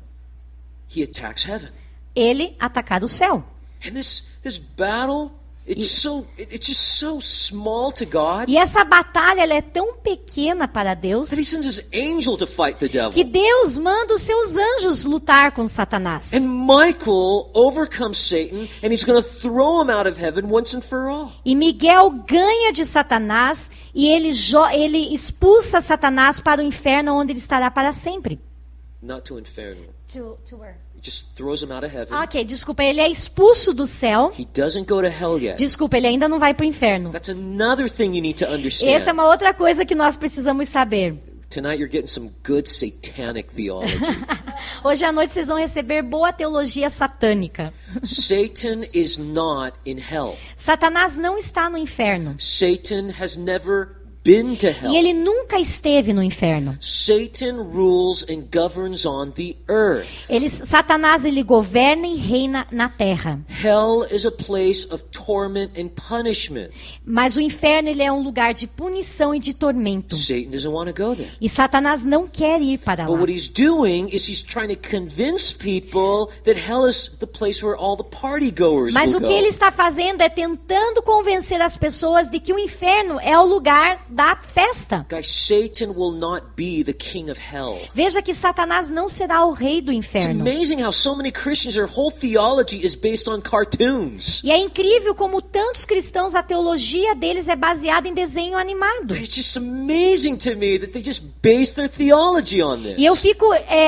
He attacks heaven. Ele atacar o céu. And this battle, it's just so small to God E essa batalha ela é tão pequena para Deus that he sends his angel to fight the devil. que Deus manda os seus anjos lutar com Satanás. And Michael overcomes Satan and he's going to throw him out of heaven once and for all. E Miguel ganha de Satanás e ele expulsa Satanás para o inferno onde ele estará para sempre. Not to inferno. To where? He just throws him out of heaven. Ok, desculpa, ele é expulso do céu. He doesn't go to hell yet. Desculpa, ele ainda não vai para o inferno. That's another thing you need to understand. Essa é uma outra coisa que nós precisamos saber. Tonight you're getting some good satanic theology. Hoje à noite vocês vão receber boa teologia satânica. Satan is not in hell. Satanás não está no inferno. Satan has never been to hell. E ele nunca esteve no inferno. Satan rules and governs on the earth. Satanás ele governa e reina na terra. Hell is a place of torment and punishment. Mas o inferno ele é um lugar de punição e de tormento. Satan doesn't want to go there. E Satanás não quer ir para But lá. what he's doing is he's trying to convince people that hell is the place where all the party goers Mas will o que ele go. está fazendo é tentando convencer as pessoas de que o inferno é o lugar da festa. Guys, Satan will not be the king of hell. Veja que Satanás não será o rei do It's inferno. amazing how so many Christians, their whole theology is based on cartoons. E é incrível como tantos cristãos, a teologia deles é baseada em desenho animado. It's just amazing to me that they just base their theology on this. E eu fico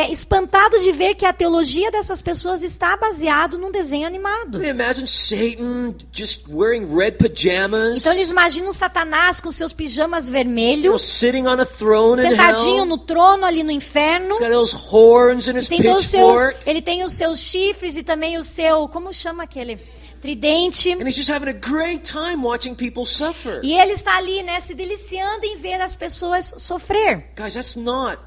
espantado de ver que a teologia dessas pessoas está baseado num desenho animado. They imagine Satan just wearing red pajamas, Então eles imaginam Satanás com seus pijamas vermelhos, sitting on a throne in sentadinho hell. no trono ali no inferno. He's got those horns and his Tem todos os seus, pitchfork. ele tem os seus chifres e também o seu, como chama aquele? Tridente. And he's just having a great time watching people suffer. E ele está ali, né, se deliciando em ver as pessoas sofrer. Guys, that's not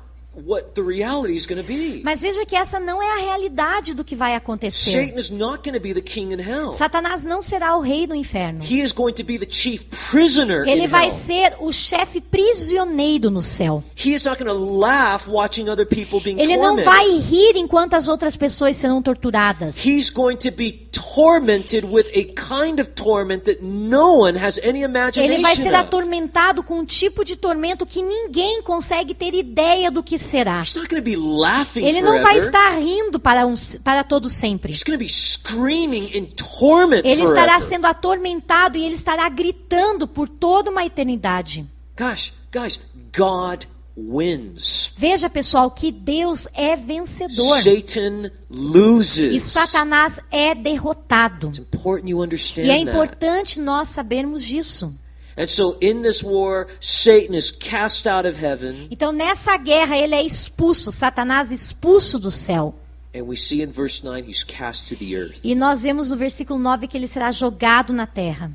what the reality is going to be. Mas veja que essa não é a realidade do que vai acontecer. Satan is not going to be the king in hell. Satanás não será o rei do inferno. He is going to be the chief prisoner Ele in vai hell. ser o chefe prisioneiro no céu. He is not going to laugh watching other people being Ele não tormented. vai rir enquanto as outras pessoas serão torturadas. He's going to be tormented with a kind of torment that no one has any Ele vai ser imagination of. atormentado com um tipo de tormento que ninguém consegue ter ideia do que será. He's not going to be laughing Ele não vai forever. estar rindo para todo sempre. He's going to be screaming in torment Ele estará forever. sendo atormentado e ele estará gritando por toda uma eternidade. Guys, God wins. Veja, pessoal, que Deus é vencedor. Satan E loses. Satanás é derrotado. It's important you understand E é that. importante nós sabermos disso. And so in this war, Satan is cast out of heaven. Então, nessa guerra, ele é expulso, Satanás expulso do céu. And we see in verse 9, he's cast to the earth. E nós vemos no versículo 9 que ele será jogado na terra.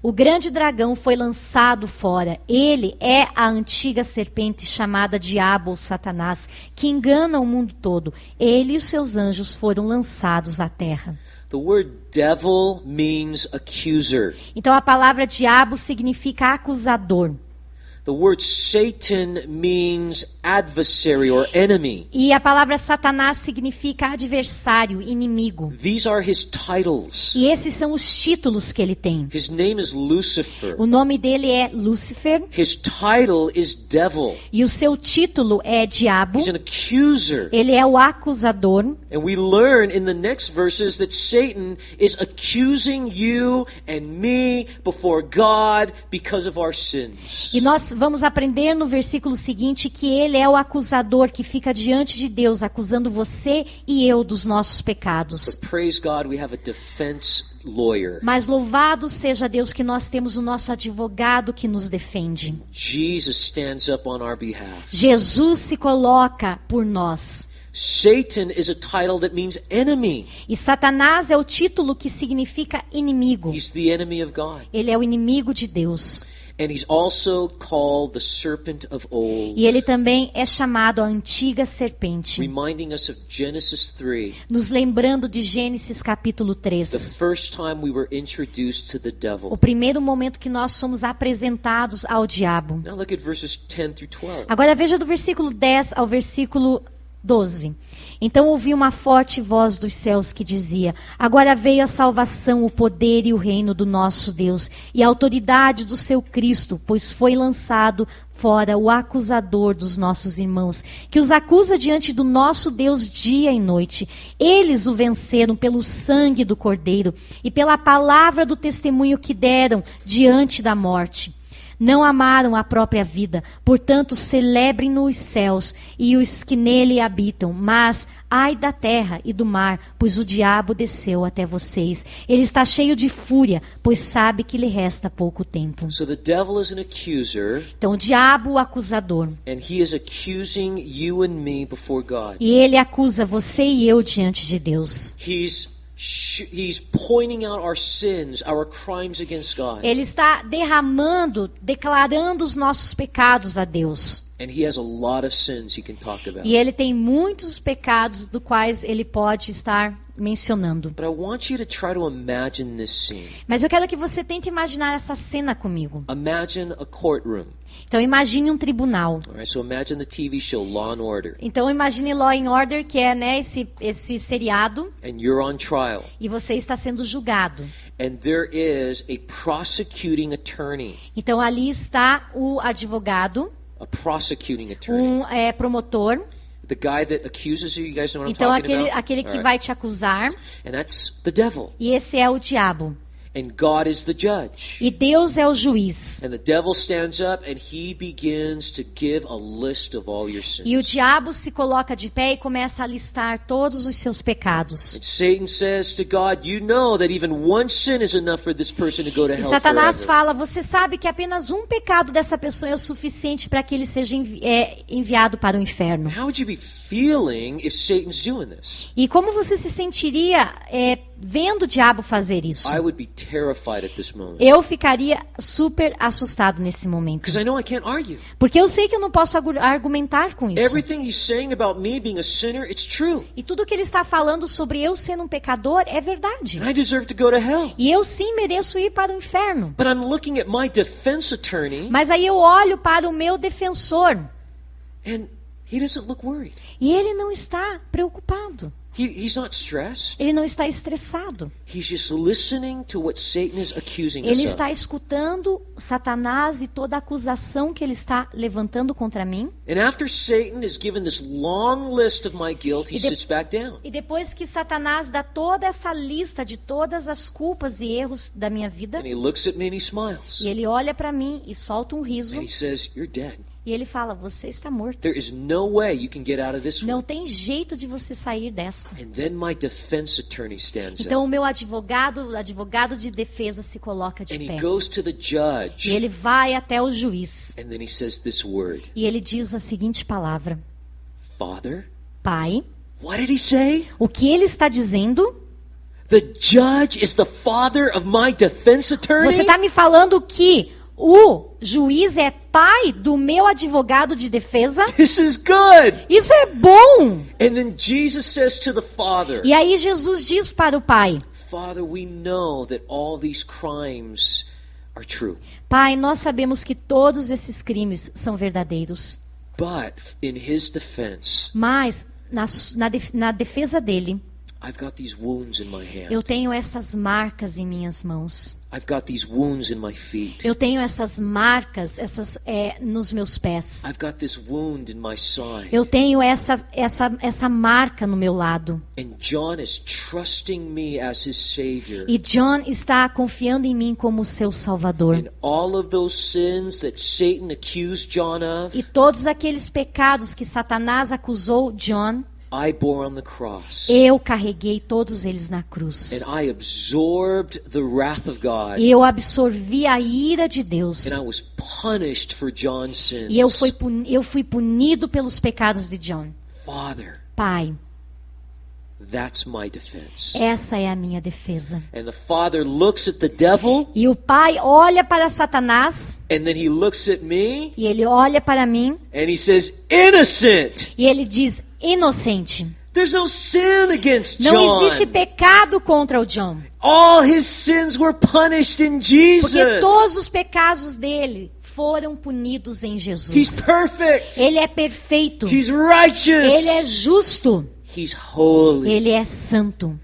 O grande dragão foi lançado fora. Ele é a antiga serpente chamada Diabo ou Satanás, que engana o mundo todo. Ele e os seus anjos foram lançados à terra. The word devil means accuser. Então a palavra diabo significa acusador. The word Satan means adversary or enemy. E a palavra Satanás significa adversário, inimigo. These are his titles. E esses são os títulos que ele tem. His name is Lucifer. O nome dele é Lúcifer His title is devil. e o seu título é Diabo. He's an accuser. Ele é o acusador. And we learn in the next verses that Satan is accusing you and me before God because of our sins. E nós vamos aprender no versículo seguinte que ele é o acusador que fica diante de Deus, acusando você e eu dos nossos pecados. But praise God, we have a defense lawyer. Mas louvado seja Deus que nós temos o nosso advogado que nos defende. Jesus stands up on our behalf. Jesus se coloca por nós. Satan is a title that means enemy. E Satanás é o título que significa inimigo. He's the enemy of God. Ele é o inimigo de Deus. And he's also called the serpent of old, E ele também é chamado a antiga serpente, reminding us of Genesis 3, nos lembrando de Gênesis capítulo the 3. first time we were introduced to the devil. O primeiro momento que nós somos apresentados ao diabo. Now look at verses 10 through 12. Agora veja do versículo 10 ao versículo 12. Então ouvi uma forte voz dos céus que dizia: agora veio a salvação, o poder e o reino do nosso Deus e a autoridade do seu Cristo, pois foi lançado fora o acusador dos nossos irmãos, que os acusa diante do nosso Deus dia e noite. Eles o venceram pelo sangue do Cordeiro e pela palavra do testemunho que deram diante da morte. Não amaram a própria vida, portanto celebrem nos céus e os que nele habitam. Mas ai da terra e do mar, pois o diabo desceu até vocês. Ele está cheio de fúria, pois sabe que lhe resta pouco tempo. So the devil is an accuser, Então o diabo, o acusador, and he is accusing you and me before God. e ele acusa você e eu diante de Deus. He's pointing out our sins, our crimes against God. Ele está derramando, declarando os nossos pecados a Deus. And he has a lot of sins he can talk about. E ele tem muitos pecados do quais ele pode estar mencionando. But I want you to try to imagine this scene. Mas eu quero que você tente imaginar essa cena comigo. Imagine a courtroom. Então imagine um tribunal. All right, so imagine the TV show Law and Order, Então imagine Law and Order, que é, né, esse seriado, and you're on trial, e você está sendo julgado. and there is a prosecuting attorney, Então ali está o advogado, a prosecuting attorney, promotor. the guy that accuses you. You guys know what Então I'm talking about? aquele que All right. vai te acusar, And that's the devil, e esse é o diabo. and God is the judge. E Deus é o juiz. And the devil stands up and he begins to give a list of all your sins. E o diabo se coloca de pé e começa a listar todos os seus pecados. And Satan says to God, you know that even one sin is enough for this person to go to E hell Satanás forever. fala, você sabe que apenas um pecado dessa pessoa é o suficiente para que ele seja enviado para o inferno. How would you be feeling if Satan's doing this? E como você se sentiria vendo o diabo fazer isso? I would be terrified at this moment. Eu ficaria super assustado nesse momento. Because I know I can't argue. Porque eu sei que eu não posso argumentar com isso. Everything he's saying about me being a sinner, it's true. E tudo que ele está falando sobre eu sendo um pecador é verdade. And I deserve to go to hell. E eu sim mereço ir para o inferno. But I'm looking at my defense attorney, Mas aí eu olho para o meu defensor and he doesn't look worried. e ele não está preocupado. He's not stressed. Ele não está estressado. He's just listening to what Satan is accusing us Ele of. está escutando Satanás e toda a acusação que ele está levantando contra mim. And after Satan is given this long list of my guilt, he sits back down. E depois que Satanás dá toda essa lista de todas as culpas e erros da minha vida, And he looks at me and he smiles. e ele olha para mim e solta um riso, And he says, you're dead. E ele fala, você está morto. There is no way you can get out of this Não one. tem jeito de você sair dessa. And then my defense attorney stands Então up. o meu advogado de defesa se coloca de And he pé. goes to the E judge. ele vai até o juiz. And then he says this word. E ele diz a seguinte palavra: Father? Pai, What did he say? o que ele está dizendo? The judge is the father of my defense attorney? Você está me falando que o juiz é pai do meu advogado de defesa? This is good. Isso é bom! And then Jesus says to the father, E aí Jesus diz para o pai: Father, we know that all these crimes are true. Pai, nós sabemos que todos esses crimes são verdadeiros. But in his defense, Mas na defesa dele, I've got these wounds in my hand. eu tenho essas marcas em minhas mãos. I've got these wounds in my feet. Eu tenho essas marcas, nos meus pés. I've got this wound in my side. Eu tenho essa marca no meu lado. And John is trusting me as his savior. E John está confiando em mim como seu Salvador. And all of those sins that Satan accused John of, E todos aqueles pecados que Satanás acusou John, I bore on the cross. eu carreguei todos eles na cruz. And I absorbed the wrath of God. E eu absorvi a ira de Deus. And I was punished for John's sins. E eu fui punido pelos pecados de John. Father, Pai, that's my defense. essa é a minha defesa. And the father looks at the devil, E o pai olha para Satanás, and then he looks at me, e ele olha para mim, and he says, innocent. e ele diz, inocente. There's no sin against Não John. existe pecado contra o John. All his sins were punished in Jesus. Porque todos os pecados dele foram punidos em He's Jesus. perfect. Ele é perfeito. He's righteous. Ele é justo. He's holy. Ele é santo.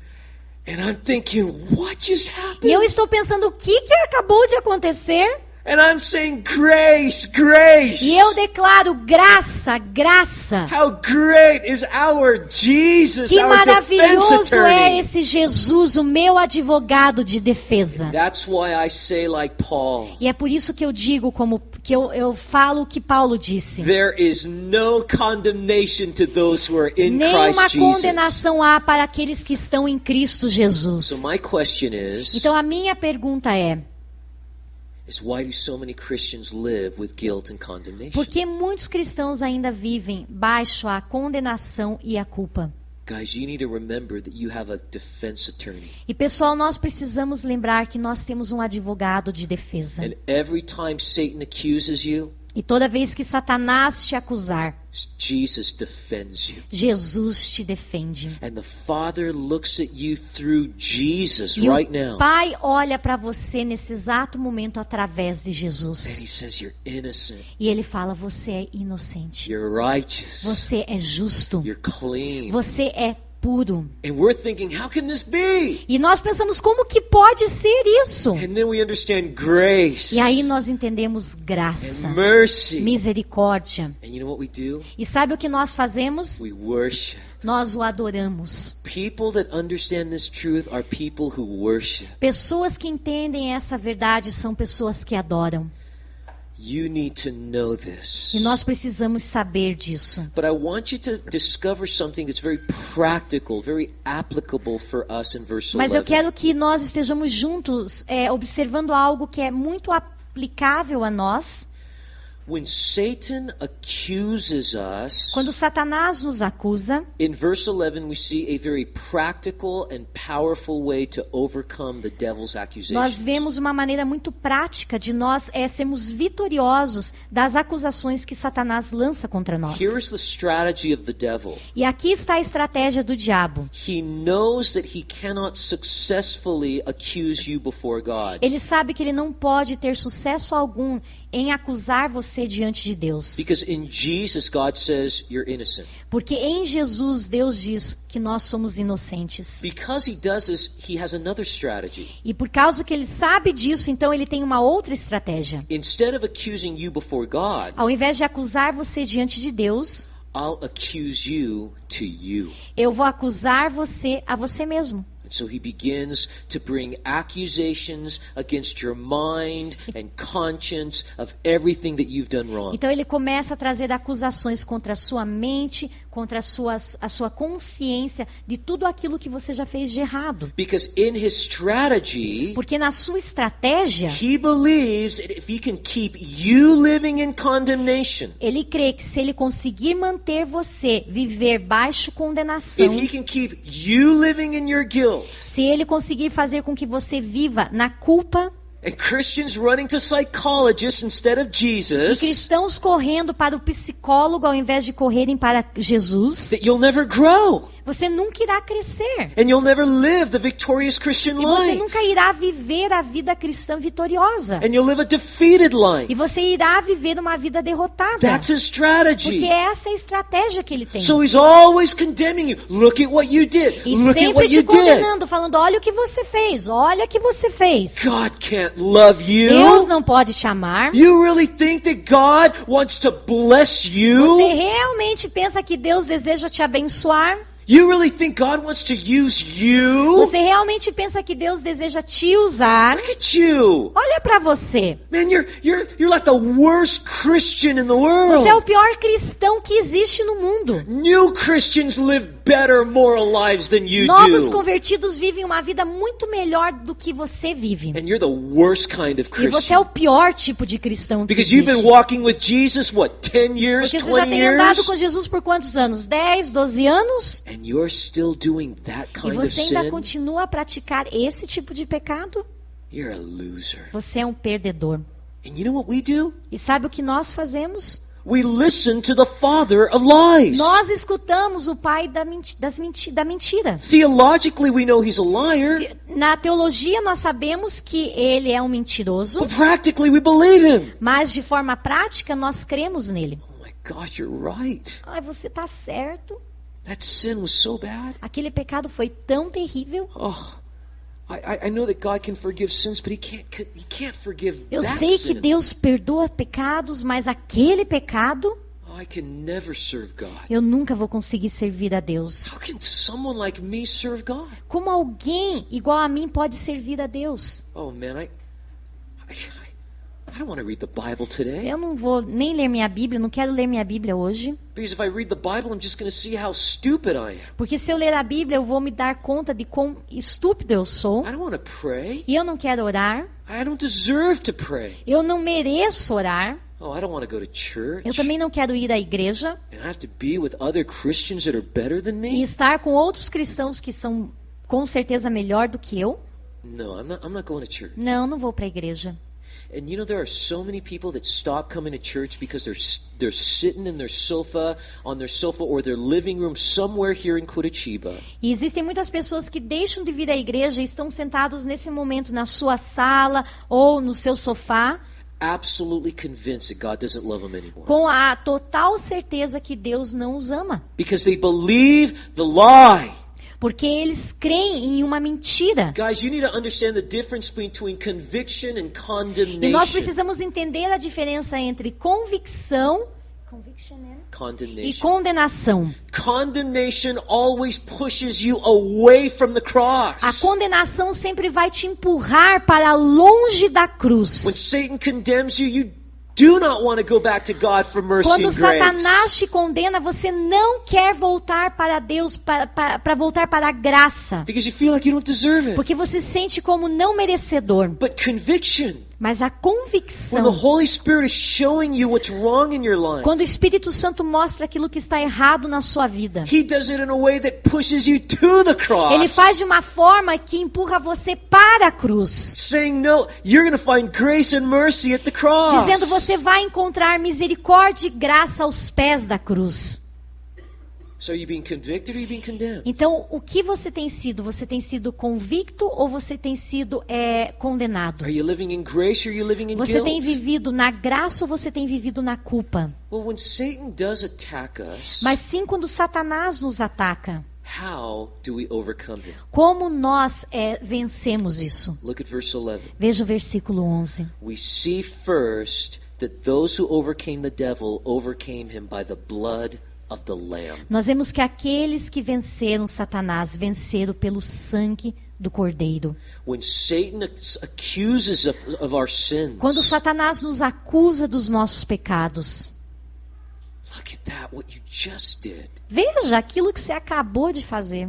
And I'm thinking, what just E happened? eu estou pensando, o que acabou de acontecer? And I'm saying, grace, grace. E eu declaro graça, graça. How great is our Jesus, Que our defense maravilhoso é attorney. esse Jesus, o meu advogado de defesa. That's why I say like Paul, E é por isso que eu digo, eu falo o que Paulo disse. there is no condemnation to those who are in Nenhuma Christ Jesus. condenação há para aqueles que estão em Cristo Jesus. So my question is Então a minha pergunta é: why do so many Christians live with guilt and condemnation? por que muitos cristãos ainda vivem baixo a condenação e a culpa? Guys, you need to remember that you have a defense attorney. E pessoal, nós precisamos lembrar que nós temos um advogado de defesa. And every time Satan accuses you, E toda vez que Satanás te acusar, Jesus defends you. Jesus te defende. And the Father looks at you through Jesus E right o now. Pai olha para você nesse exato momento através de And Jesus. he says you're innocent. E ele fala: você é inocente. You're righteous. Você é justo. You're clean. Você é puro. And we're thinking, how can this be? E nós pensamos, como que pode ser isso? And then we understand grace E aí nós entendemos graça, and mercy. misericórdia. And you know what we do? E sabe o que nós fazemos? We worship. Nós o adoramos. People that understand this truth are people who worship. Pessoas que entendem essa verdade são pessoas que adoram. You need to know this. E nós precisamos saber disso. But I want you to discover something that's very practical, very applicable for us in verse 11. Mas eu quero que nós estejamos juntos, observando algo que é muito aplicável a nós. When Satan accuses us, Quando Satanás nos acusa, in verse 11 we see a very practical and powerful way to overcome the devil's nós accusations. vemos uma maneira muito prática de nós sermos vitoriosos das acusações que Satanás lança contra nós. Here is the strategy of the devil. E aqui está a estratégia do diabo. He knows that he cannot successfully accuse you before God. Ele sabe que ele não pode ter sucesso algum em acusar você diante de Deus. Because in Jesus, God says you're innocent. Porque em Jesus, Deus diz que nós somos inocentes. Because he does this, he has another strategy. E por causa que ele sabe disso, então ele tem uma outra estratégia. Instead of accusing you before God, Ao invés de acusar você diante de Deus, I'll accuse you to you. eu vou acusar você a você mesmo. So he begins to bring accusations against your mind and conscience of everything that you've done wrong. Então ele começa a trazer acusações contra a sua mente, contra a sua consciência de tudo aquilo que você já fez de errado. Because in his strategy, Porque na sua estratégia, he believes that if he can keep you living in condemnation, ele crê que se ele conseguir manter você viver baixo condenação, if he can keep you living in your guilt, se ele conseguir fazer com que você viva na culpa, and Christians running to psychologists instead of e Jesus, cristãos correndo para o psicólogo ao invés de correrem para Jesus, that you'll never grow. você nunca irá crescer. And you'll never live the victorious Christian E você life. nunca irá viver a vida cristã vitoriosa. And you'll live a defeated E life. você irá viver uma vida derrotada. That's his Porque strategy. essa é a estratégia que ele tem. So he's always condemning you. Look at what you did. E Look at sempre what te you did. condenando, falando, olha o que você fez, olha o que você fez. God can't love Deus you. não pode te amar. You really think that God wants to bless Você you? realmente pensa que Deus deseja te abençoar? You really think God wants to use you? Você realmente pensa que Deus deseja te usar? Look at you. Olha pra você. Man, you're like the worst Christian in the Você é o world. pior cristão que existe no mundo. New Christians live better moral lives than you Novos do. convertidos vivem uma vida muito melhor do que você vive. And you're the worst kind of E você é o Christian. pior tipo de cristão que Because you've been existe. walking with Jesus, what, 10 years, Porque você já 20 tem andado years? com Jesus por quantos anos? 10, 12 anos? And you're still doing that E kind of você ainda sin? continua a praticar esse tipo de pecado? You're a loser. Você é um perdedor. And you know what we do? E sabe o que nós fazemos? We listen to the father of lies. Nós escutamos o pai da mentira. Theologically, we know he's a liar, Na teologia nós sabemos que ele é um mentiroso, but practically we believe him. mas de forma prática nós cremos nele. Oh my gosh, you're right. Ai, você tá certo. That sin was so bad. Aquele pecado foi tão terrível. Oh, I know that God can forgive sins, but he can't forgive Eu that sei que sin. Deus perdoa pecados, mas aquele pecado, Oh, I can never serve God. eu nunca vou conseguir servir a Deus. How can someone like me serve God? Como alguém igual a mim pode servir a Deus? Oh man, I don't want to read the Bible today. Eu não vou nem ler minha Bíblia, não quero ler minha Bíblia hoje. Because if I read the Bible, I'm just going to see how stupid I am. Porque se eu ler a Bíblia, eu vou me dar conta de quão estúpido eu sou. I don't want to pray. E eu não quero orar. I don't deserve to pray. Eu não mereço orar. Oh, I don't want to go to church. Eu também não quero ir à igreja And I have to be with other Christians that are better than e me. estar com outros cristãos que são com certeza melhor do que eu. No, I'm not going to church. Não, não vou para a igreja. And you know, there are so many people that stop coming to church because they're sitting in their sofa, on their sofa or their living room somewhere here in Curitiba. E existem muitas pessoas que deixam de vir à igreja e estão sentados nesse momento na sua sala ou no seu sofá, Absolutely convinced that God doesn't love them anymore. com a total certeza que Deus não os ama. Because they believe the lie. Porque eles creem em uma mentira. Guys, you need to understand the difference between conviction and E nós condemnation. precisamos entender a diferença entre convicção e Condemnation. condenação. Condemnation always pushes you away from the cross. A condenação sempre vai te empurrar para longe da When cruz. Satan condemns you, you do not want to go back to God for mercy Quando and grace. Satanás te condena, você não quer voltar para Deus, para voltar para a graça. Because you feel like you don't deserve it. Porque você se sente como não merecedor. But conviction, Mas a when the convicção, Holy Spirit is showing you what's wrong in your life, quando o Espírito Santo mostra aquilo que está errado na sua vida, He does it in a way that pushes you to the cross. Ele faz de uma forma que empurra você para a cruz. Saying, no, you're going to find grace and mercy at the cross. Dizendo, você vai encontrar misericórdia e graça aos pés da cruz. So are you being convicted or are you being condemned? Então, o que você tem sido? Você tem sido convicto ou você tem sido condenado? Are you living in grace or are you living in Você guilt? tem vivido na graça ou você tem vivido na culpa? Well, when Satan does attack us, Mas sim quando Satanás nos ataca. how do we overcome him? Como nós vencemos isso? Look at verse 11. Veja o versículo 11. We see first that those who overcame the devil overcame him by the blood of the Lamb. Nós vemos que aqueles que venceram Satanás venceram pelo sangue do Cordeiro. When Satan accuses of our sins, Quando Satanás nos acusa dos nossos pecados, look at that, what you just did. veja aquilo que você acabou de fazer.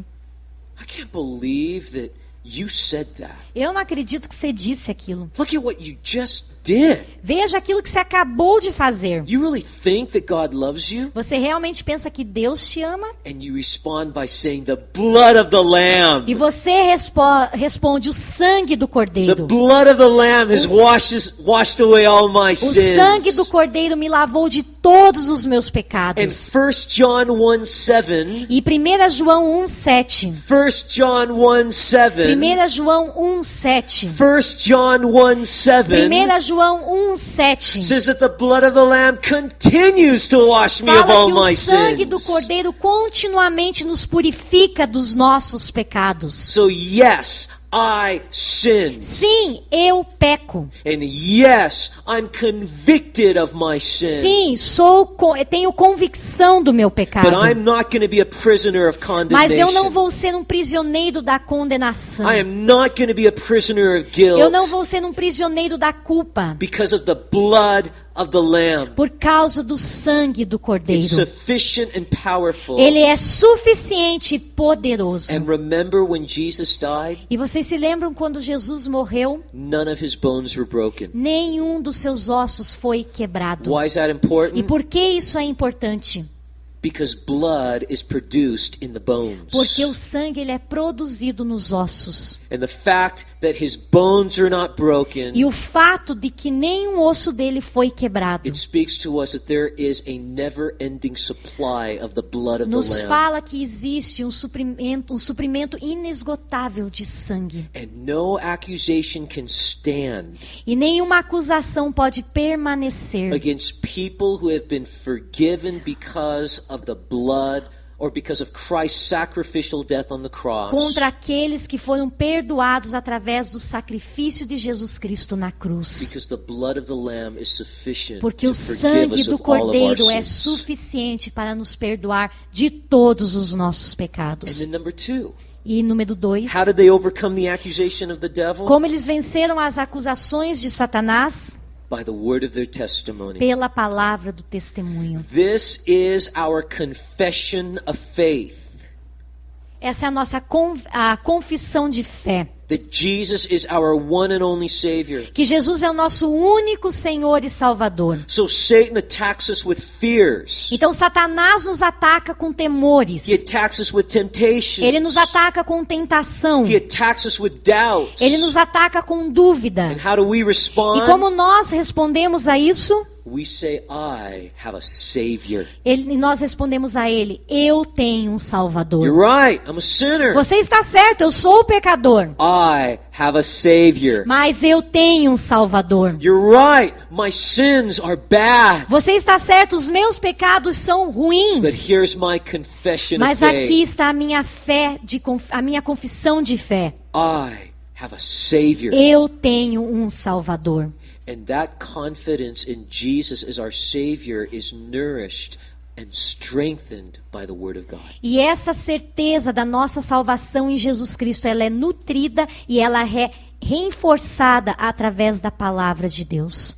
I can't believe that you said that. Eu não acredito que você disse aquilo. Look at what you just did. Veja aquilo que você acabou de fazer. You really think that God loves you? Você realmente pensa que Deus te ama? And you respond by saying, the blood of the Lamb. E você responde o sangue do The Cordeiro. blood of the Lamb has washed away all my O sangue do sins. Cordeiro me lavou de todos os meus And pecados. 1 John 1:7, E 1 João 1,7. 1 John 1:7, 1 João 1,7. 1 John 1:7 1 João 1,7. says that the blood of the Lamb continues to wash me of Fala all que o my sangue do sins. Cordeiro continuamente nos purifica dos nossos pecados. So yes, I sinned. Sim, eu peco. And yes, I'm convicted of my sin. Sim, tenho convicção do meu pecado. But I'm not going to be a prisoner of Mas eu não condemnation. vou ser um prisioneiro da condenação. I am not going to be a prisoner of guilt Eu não vou ser um prisioneiro da culpa. because of the blood of the Lamb. Por causa do sangue do It's Cordeiro. sufficient and powerful. Ele é suficiente e poderoso. And remember when Jesus died? E vocês se lembram quando Jesus morreu? None of his bones were broken. Nenhum dos seus ossos foi quebrado. Why is that E important? por que isso é importante? Because blood is produced in the bones. Porque o sangue ele é produzido nos ossos. And the fact that his bones are not broken, E o fato de que nenhum osso dele foi quebrado it speaks to us that there is a never-ending supply of the blood of nos the Lamb. fala que existe um suprimento inesgotável de sangue. And no accusation can stand E nenhuma acusação pode permanecer against people who have been forgiven because of the blood or because of Christ's sacrificial death on the cross. contra aqueles que foram perdoados através do sacrifício de Jesus Cristo na cruz. Because the blood of the Lamb is sufficient Porque to o forgive sangue us do of all of our Cordeiro é sins. suficiente para nos perdoar de todos os nossos And pecados. then number 2, E número 2, how did they overcome the accusation of the devil? como eles venceram as acusações de Satanás? By the word of their testimony. Pela palavra do testemunho. This is our confession of faith. Essa é a nossa confissão de fé. That Jesus is our one and only Savior. Que Jesus é o nosso único Senhor e Salvador. So Satan attacks us with fears. Então Satanás nos ataca com temores. He attacks us with temptations. Ele nos ataca com tentação. He attacks us with doubts. Ele nos ataca com dúvida. And how do we respond? E como nós respondemos a isso? We say, I have a Savior. E nós respondemos a ele: eu tenho um Salvador. You're right, I'm a sinner. Você está certo, eu sou o pecador. I have a Savior. Mas eu tenho um Salvador. You're right, my sins are bad. Você está certo, os meus pecados são But ruins. here's my confession Mas of aqui faith. está a minha a minha confissão de fé. I have a Savior. Eu tenho um Salvador. And that confidence in Jesus as our Savior is nourished and strengthened by the Word of God. E essa certeza da nossa salvação em Jesus Cristo, ela é nutrida e ela é reforçada através da palavra de Deus.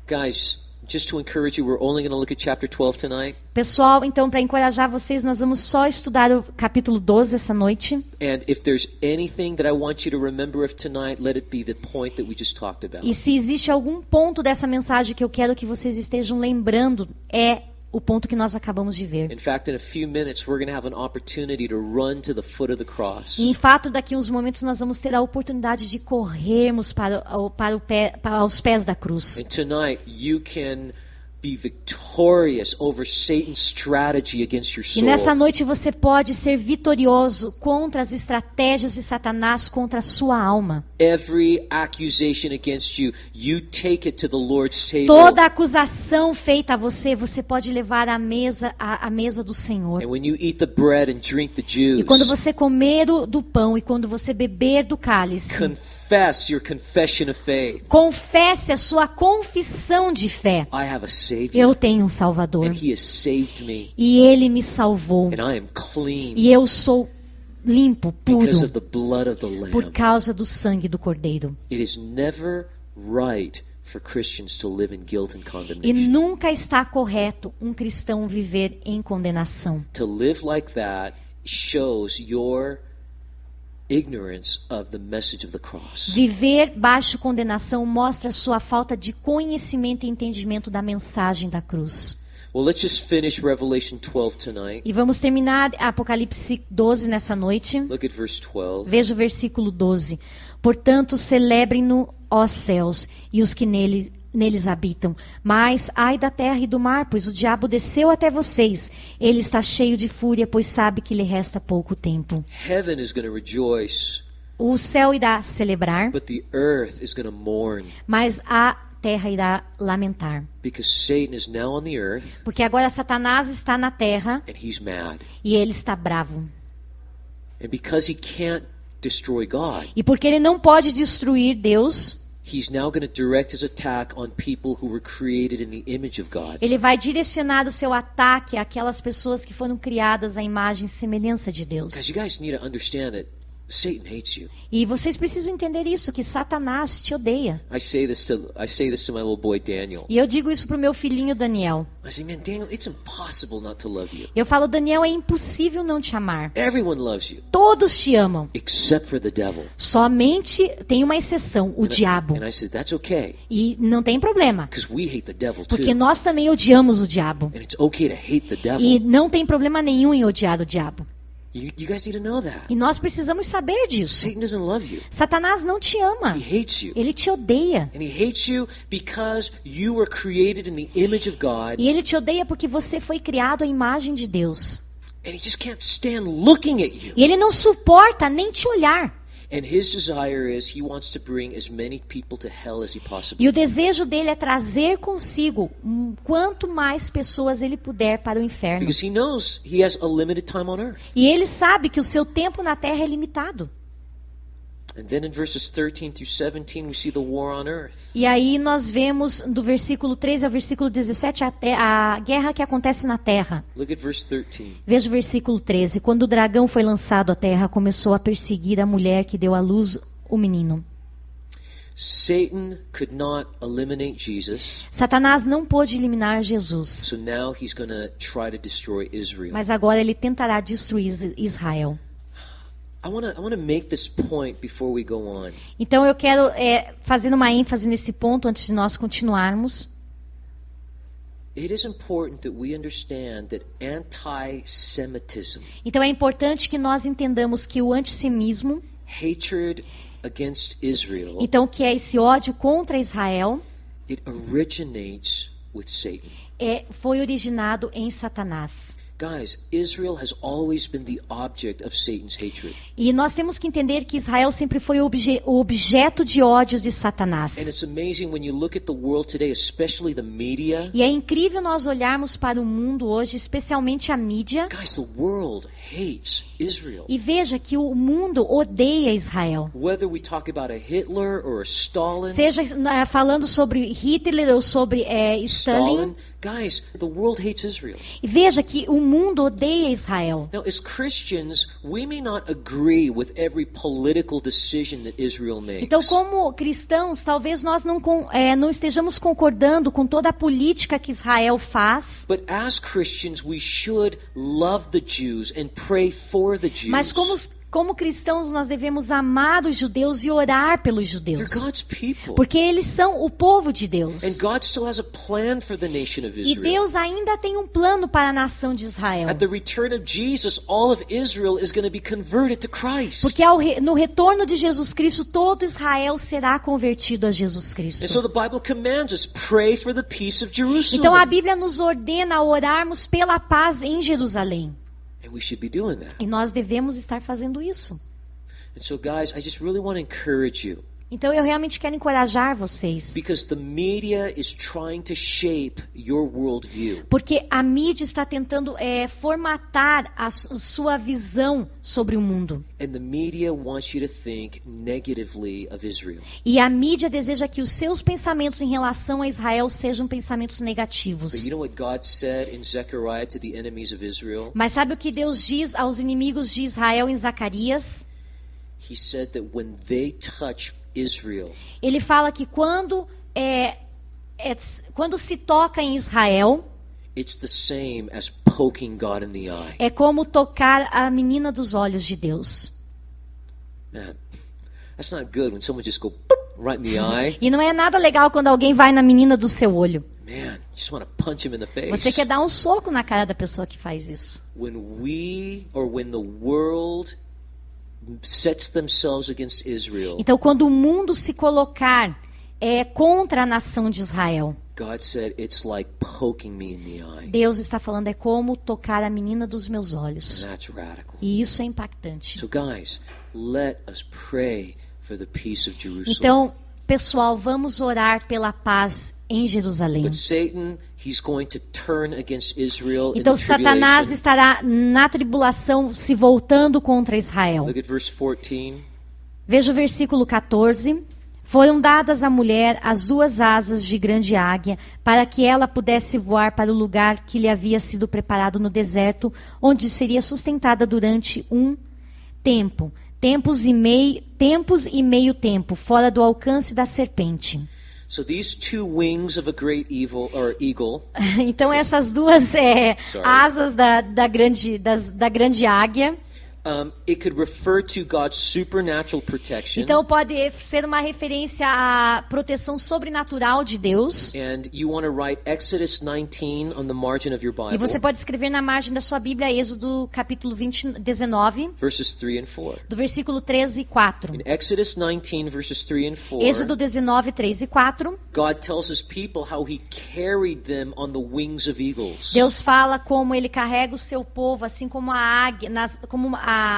Guys, just to encourage you, we're only going to look at chapter 12 tonight. Pessoal, então para encorajar vocês, nós vamos só estudar o capítulo 12 essa noite. And if there's anything that I want you to remember of tonight, let it be the point that we just talked about. E se existe algum ponto dessa mensagem que eu quero que vocês estejam lembrando, é o ponto que nós acabamos de ver. In fact, in a few minutes, we're going to have an opportunity to run to the foot of the cross. E, em fato, daqui a uns momentos nós vamos ter a oportunidade de corrermos para os pés da cruz. And tonight, you can be victorious over Satan's strategy against your E soul. nessa noite você pode ser vitorioso contra as estratégias de Satanás contra a sua alma. Every accusation against you, you take it to the Lord's table. Toda acusação feita a você, você pode levar à mesa do Senhor. And when you eat the bread and drink the juice, E quando você comer do pão e quando você beber do cálice, confess confess your confession of faith. Confesse a sua confissão de fé. I have a Savior, Eu tenho um Salvador. and He has saved me, E Ele me salvou. and I am clean E eu sou limpo, puro, because of the blood of the por Lamb. causa do sangue do Cordeiro. It is never right for Christians to live in guilt and E condemnation. nunca está correto um cristão viver em condenação. To live like that shows your ignorance of the message of the cross. Viver baixo condenação mostra sua falta de conhecimento e entendimento da mensagem da cruz. Well, let's just finish Revelation 12 tonight. E vamos terminar Apocalipse 12 nessa noite. Look at verse 12. Veja o versículo 12. Portanto, celebrem-no, ó céus, e os que neles habitam. Mas, ai da terra e do mar, pois o diabo desceu até vocês. Ele está cheio de fúria, pois sabe que lhe resta pouco tempo. Heaven is going to rejoice, O céu irá celebrar, but the earth is going to mourn, mas a terra irá lamentar. because Satan is now on the earth Porque agora Satanás está na terra and he's mad. e ele está bravo. And because he can't destroy God, E porque ele não pode destruir Deus, he's now going to direct his attack on people who were created in the image of God. ele vai direcionar o seu ataque àquelas pessoas que foram criadas à imagem e semelhança de Guys, Deus. you guys need to understand that Satan hates you. E vocês precisam entender isso, que Satanás te odeia. I say this to my little boy Daniel. E eu digo isso pro meu filhinho Daniel. I say, man, Daniel, it's impossible not to love you. Eu falo, Daniel, é impossível não te amar. Everyone loves you, Todos te amam. except for the devil. Somente tem uma exceção, o diabo. And I said, that's okay, E não tem problema, because we hate the devil porque too. nós também odiamos o diabo. And it's okay to hate the devil. E não tem problema nenhum em odiar o diabo. You guys need to know that. E nós precisamos saber disso. Satan doesn't love you. Satanás não te ama. He hates you. Ele te odeia. And he hates you because you were created in the image of God. E ele te odeia porque você foi criado à imagem de Deus. And he just can't stand looking at you. E ele não suporta nem te olhar. And his desire is he wants to bring as many people to hell as he possibly E o desejo dele é trazer consigo quanto mais pessoas ele puder para o inferno. because he knows he has a limited time on earth. E ele sabe que o seu tempo na terra é limitado. And then in verses 13 through 17 we see the war on earth. E aí nós vemos do versículo 13 ao versículo 17 a guerra que acontece na terra. Look at verse 13. Veja o versículo 13. Quando o dragão foi lançado à terra, começou a perseguir a mulher que deu à luz o menino. Satan could not eliminate Jesus, Satanás não pôde eliminar Jesus, so now he's going to try to destroy Israel. mas agora ele tentará destruir Israel. I want to make this point before we go on. Então eu quero fazer uma ênfase nesse ponto antes de nós continuarmos. It is important that we understand that anti-Semitism, Então é importante que nós entendamos que o antissemismo, hatred against Israel, então que é esse ódio contra Israel, it originates with Satan. foi originado em Satanás. Guys, Israel has always been the object of Satan's hatred. E nós temos que entender que Israel sempre foi o objeto de ódio de And Satanás. it's amazing when you look at the world today, especially the media. E é incrível nós olharmos para o mundo hoje, especialmente a mídia, Guys, the world hates Israel. e veja que o mundo odeia Israel. Whether we talk about a Hitler or a Stalin, Seja falando sobre Hitler ou sobre Stalin. guys, the world hates Israel. E veja que o mundo odeia Israel. Now, as Christians, we may not agree with every political decision that Israel makes. Então, como cristãos, talvez nós não estejamos concordando com toda a política que Israel faz. But as Christians, we should love the Jews and pray for the Jews. Mas como cristãos, nós devemos amar os judeus e orar pelos They're judeus. God's people. Porque eles são o povo de Deus. And God still has a plan for the nation of E Israel. Deus ainda tem um plano para a nação de Israel. At the return of Jesus, all of Israel is going to be converted to Christ. Porque no retorno de Jesus Cristo, todo Israel será convertido a Jesus And so Cristo. the Bible commands us, pray for the peace of Jerusalem. Então a Bíblia nos ordena a orarmos pela paz em Jerusalém. And we should be doing that. E nós devemos estar fazendo isso. And so, guys, I just really want to encourage you. Então eu realmente quero encorajar vocês. Because the media is trying to shape your worldview. Porque a mídia está tentando formatar a sua visão sobre o mundo. And the media wants you to think negatively of Israel. E a mídia deseja que os seus pensamentos em relação a Israel sejam pensamentos But negativos. you know what God said in Zechariah to the enemies of Israel? Mas sabe o que Deus diz aos inimigos de Israel em Zacarias? He said that when they touch Israel, Ele fala que quando se toca em Israel, it's the same as poking God in the eye. é como tocar a menina dos olhos de Deus. Man, that's not good when someone just go boop, right in the eye. E não é nada legal quando alguém vai na menina do seu olho. Man, you just want to punch him in the face. Você quer dar um soco na cara da pessoa que faz isso. When the world sets themselves against Israel, Então, quando o mundo se colocar contra a nação de Israel, God said it's like poking me in the eye. Deus está falando é como tocar a menina dos meus olhos. And that's radical. E isso é impactante. So guys, let us pray for the peace of Jerusalem. Então, pessoal, vamos orar pela paz em Jerusalém. But Satan, he's going to turn against Israel in Então, the Satanás tribulation. estará na tribulação se voltando contra Israel. Look at verse 14. Veja o versículo 14. Foram dadas à mulher as 2 asas de grande águia, para que ela pudesse voar para o lugar que lhe havia sido preparado no deserto, onde seria sustentada durante um tempo, tempos e meio tempo, fora do alcance da serpente. So these 2 wings of a great eagle, Então essas 2 asas da grande águia. It could refer to God's supernatural protection. Então pode ser uma referência à proteção sobrenatural de Deus. And you want to write Exodus 19 on the margin of your Bible. E você pode escrever na margem da sua Bíblia Êxodo capítulo 19, Verses 3 and 4. do versículo 13 e 4. In Exodus 19 verses 3 and 4, Êxodo 19, 3 e 4. God tells his people how he carried them on the wings of eagles. Deus fala como ele carrega o seu povo, assim como a águia,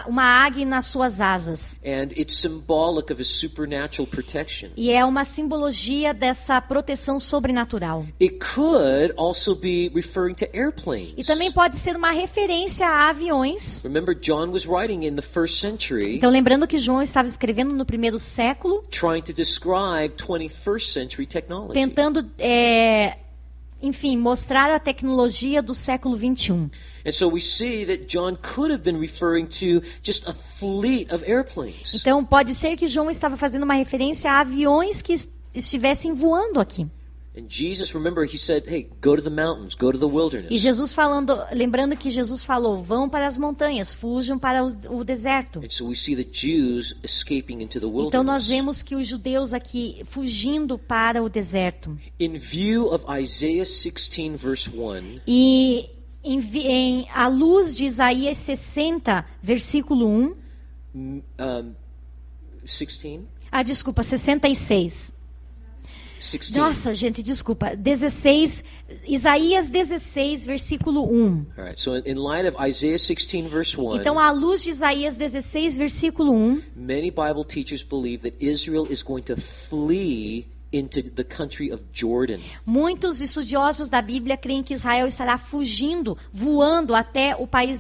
uma águia nas suas asas. And it's symbolic of his supernatural protection. E é uma simbologia dessa proteção sobrenatural. It could also be referring to airplanes. E também pode ser uma referência a aviões. Remember, John was writing in the first century, Então, lembrando que João estava escrevendo no primeiro século, trying to describe 21st century technology. tentando, enfim, mostrar a tecnologia do século 21. And so we see that John could have been referring to just a fleet of airplanes. Então, pode ser que João estava fazendo uma referência a aviões que estivessem voando aqui. And Jesus, remember, he said, hey, go to the mountains, go to the wilderness. E Jesus falando, lembrando que Jesus falou, vão para as montanhas, fujam para o deserto. And so we see the Jews escaping into the Então nós wilderness. vemos que os judeus aqui fugindo para o deserto. In view of Isaiah 16 verse 1, E à luz de Isaías 60, versículo 1. 16? Desculpa, 66. 16. Nossa, gente, desculpa. 16, Isaías 16, versículo 1. All right, so in light of Isaiah 16 verse 1, Então, à luz de Isaías 16, versículo 1, many Bible teachers believe that Israel is going to flee into the country of Jordan. muitos estudiosos da Bíblia creem que Israel estará fugindo, voando até o país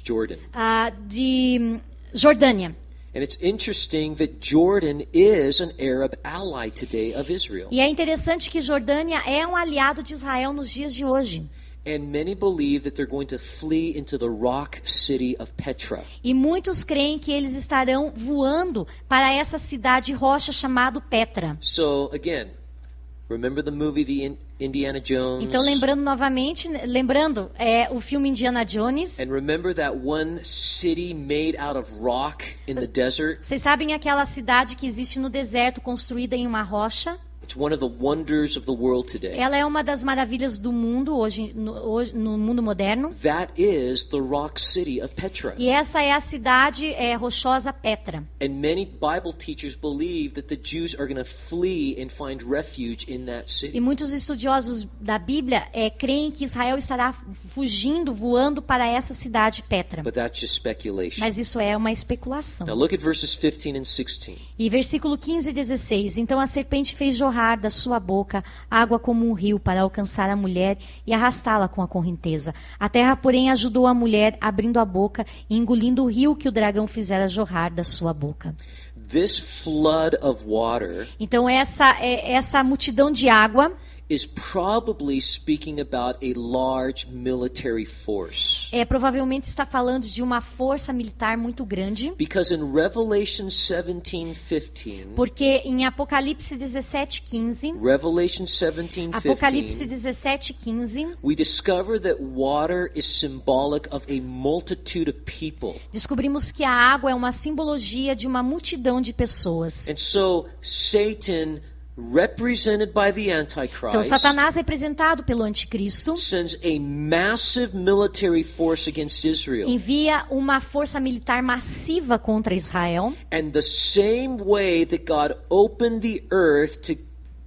Jordan. de Jordânia. And it's interesting that Jordan is an Arab ally today of Israel. E é interessante que Jordânia é um aliado de Israel nos dias de hoje. And many believe that they're going to flee into the rock city of Petra. E muitos creem que eles estarão voando para essa cidade rocha chamada Petra. So again, remember the movie The Indiana Jones? Então, lembrando o filme Indiana Jones. And remember that one city made out of rock in the desert? Vocês sabem aquela cidade que existe no deserto, construída em uma rocha? It's one of the wonders of the world today. Ela é uma das maravilhas do mundo hoje no mundo moderno. That is the rock city of Petra. E essa é a cidade rochosa Petra. And many Bible teachers believe that the Jews are going to flee and find refuge in that city. E muitos estudiosos da Bíblia creem que Israel estará fugindo, voando para essa cidade Petra. But that's just speculation. Mas isso é uma especulação. Now look at verses 15 and 16. E versículo 15 e 16. Então a serpente fez jorrar da sua boca água como um rio para alcançar a mulher e arrastá-la com a correnteza. A terra, porém, ajudou a mulher, abrindo a boca e engolindo o rio que o dragão fizera jorrar da sua boca. This flood of water Então essa multidão de água is probably speaking about a large military force. Provavelmente está falando de uma força militar muito grande. Because in Revelation 17:15, Porque em Apocalipse 17:15, Revelation 17:15, Apocalipse 17:15, we discover that water is symbolic of a multitude of people. descobrimos que a água é uma simbologia de uma multidão de pessoas. And so Satan, represented by the Antichrist, Então Satanás, representado pelo anticristo, sends a massive military force against Israel. envia uma força militar massiva contra Israel. And the same way that God opened the earth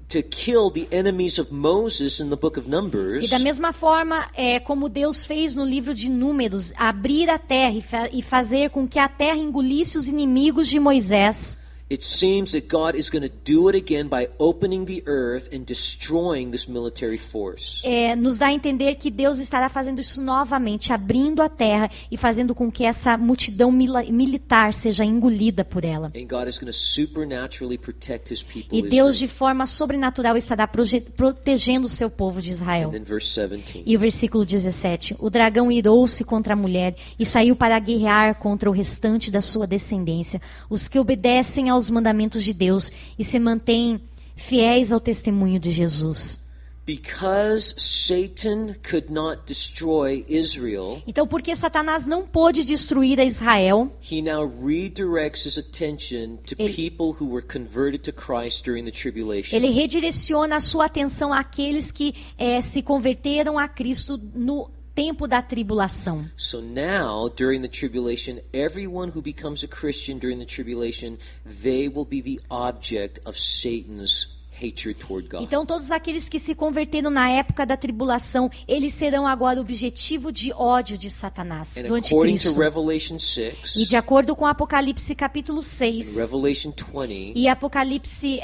to kill the enemies of Moses in the book of Numbers, E da mesma forma, como Deus fez no livro de Números, abrir a terra e fazer com que a terra engolisse os inimigos de Moisés, it seems that God is going to do it again by opening the earth and destroying this military force. nos dá a entender que Deus estará fazendo isso novamente, abrindo a terra e fazendo com que essa multidão militar seja engolida por ela. And God is going to supernaturally protect his people E Deus, Israel. de forma sobrenatural, estará protegendo o seu povo de Israel. And then verse 17. E o versículo 17. O dragão irou-se contra a mulher e saiu para guerrear contra o restante da sua descendência, os que obedecem aos mandamentos de Deus e se mantêm fiéis ao testemunho de Jesus. Because Satan could not destroy Israel, Então, porque Satanás não pôde destruir a Israel, he now redirects his attention to people who were converted to Christ during the tribulation. ele redireciona a sua atenção àqueles que se converteram a Cristo no tempo da tribulação. So now, during the tribulation, everyone who becomes a Christian during the tribulation, they will be the object of Satan's hatred toward God. Então, todos aqueles que se converteram na época da tribulação, eles serão agora objetivo de ódio de Satanás, And do according to anticristo. Revelation 6, E de acordo com Apocalipse capítulo and 6 Revelation 20, e Apocalipse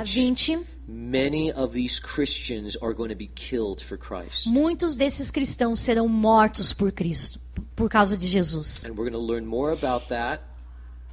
20, many of these Christians are going to be killed for Christ. muitos desses cristãos serão mortos por Cristo, por causa de Jesus. And we're going to learn more about that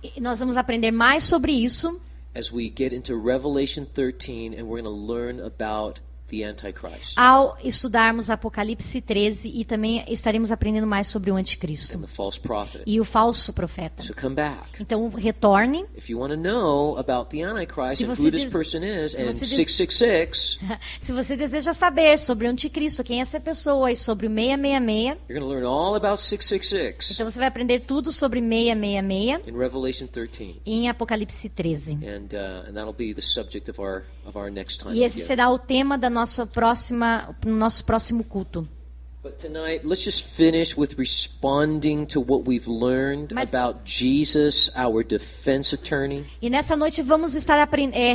E nós vamos aprender mais sobre isso as we get into Revelation 13, and we're going to learn about the Antichrist ao estudarmos Apocalipse 13 e também estaremos aprendendo mais sobre o anticristo and the false prophet. e o falso profeta. So come back. Então, retorne. If you want to know about the Antichrist Se and você who this des- person is, se and você des- 666, Se você deseja saber sobre o anticristo, quem é essa pessoa e sobre o 666, you're going to learn all about 666 então você vai aprender tudo sobre 666 in Revelation 13. em Apocalipse 13. And that'll be the subject of our next time E esse together. será o tema da nosso próximo culto. But tonight, let's just finish with responding to what we've learned Mas- about Jesus, our defense attorney. E nessa noite vamos estar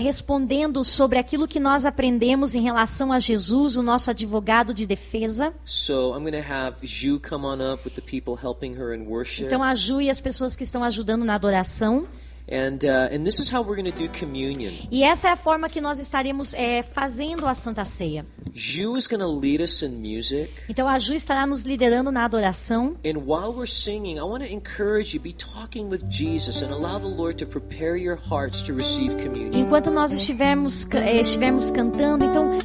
respondendo sobre aquilo que nós aprendemos em relação a Jesus, o nosso advogado de defesa. So I'm going to have Ju come on up with the people helping her in worship. Então a Ju e as pessoas que estão ajudando na adoração. And this is how we're going to do communion. E essa é a forma que nós estaremos fazendo a Santa Ceia. Ju is going to lead us in music. Então a Ju estará nos liderando na adoração. And while we're singing, I want to encourage you, be talking with Jesus and allow the Lord to prepare your hearts to receive communion. Enquanto nós estivermos cantando, então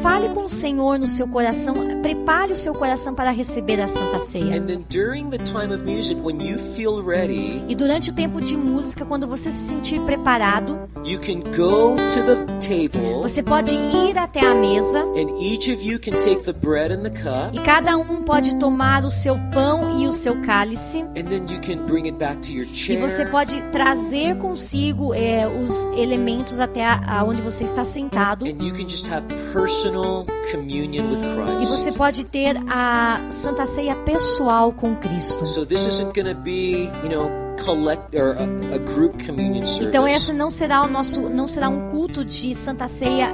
fale com o Senhor no seu coração, prepare o seu coração para receber a Santa Ceia. And then during the time of music, when you feel ready, E durante o tempo de música, música, quando você se sentir preparado, you can go to the table, você pode ir até a mesa and each of you can take the bread and the cup, e cada um pode tomar o seu pão e o seu cálice. and then you can bring it back to your E chair. você pode trazer consigo os elementos até onde você está sentado. And you can just have personal communion with E você Christ. pode ter a Santa Ceia pessoal com Cristo. So this isn't going to be, collect or a group communion service. Então esse não será um culto de Santa Ceia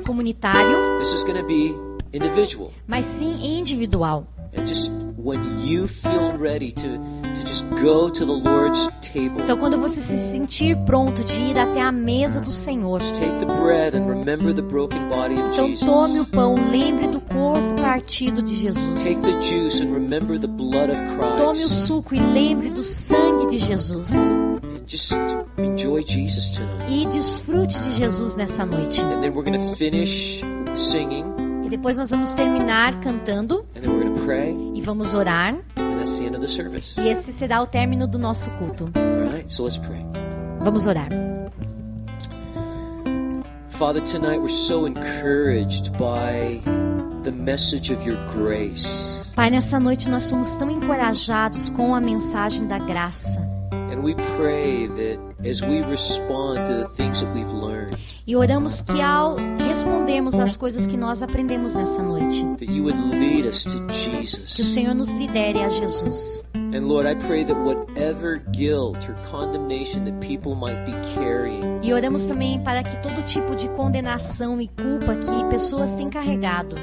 comunitário, This is going to be individual. mas sim individual. And just when you feel ready to just go to the Lord's table, Então quando você se sentir pronto de ir até a mesa do Senhor, take the bread and remember the broken body of então Jesus. tome o pão, lembre do corpo partido de Take Jesus. the juice and remember the blood of Tome o Christ. suco e lembre do sangue de Jesus. And just enjoy Jesus tonight. E desfrute de Jesus nessa noite. And then we're going to finish singing, E depois nós vamos terminar cantando and then we're going to pray, e vamos orar. and that's the end of the service. E esse será o término do nosso culto. All right, so let's pray. Vamos orar. Father, tonight we're so encouraged by the message of your grace. Pai, nessa noite nós somos tão encorajados com a mensagem da graça. And we pray that as we respond to the things that we've learned, E oramos que ao respondermos às coisas que nós aprendemos nessa noite, that you would lead us to que o Jesus. Senhor nos lidere a Jesus. And Lord, I pray that whatever guilt or condemnation that people might be carrying, E oramos também para que todo tipo de condenação e culpa que pessoas têm carregado,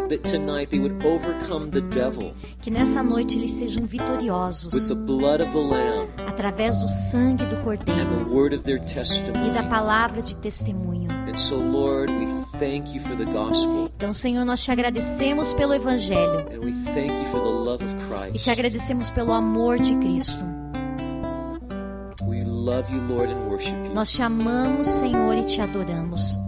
that tonight they would overcome the devil que nessa noite eles sejam with vitoriosos the blood of the Lamb através do sangue do and Cordeiro the word of their e da testimony. palavra de testemunho. And so, Lord, we thank you for the gospel, Então, Senhor, nós te agradecemos pelo Evangelho and we thank you for the love of e te Christ. agradecemos pelo amor de Cristo. We love you, Lord, and worship you. Nós te amamos, Senhor, e te adoramos.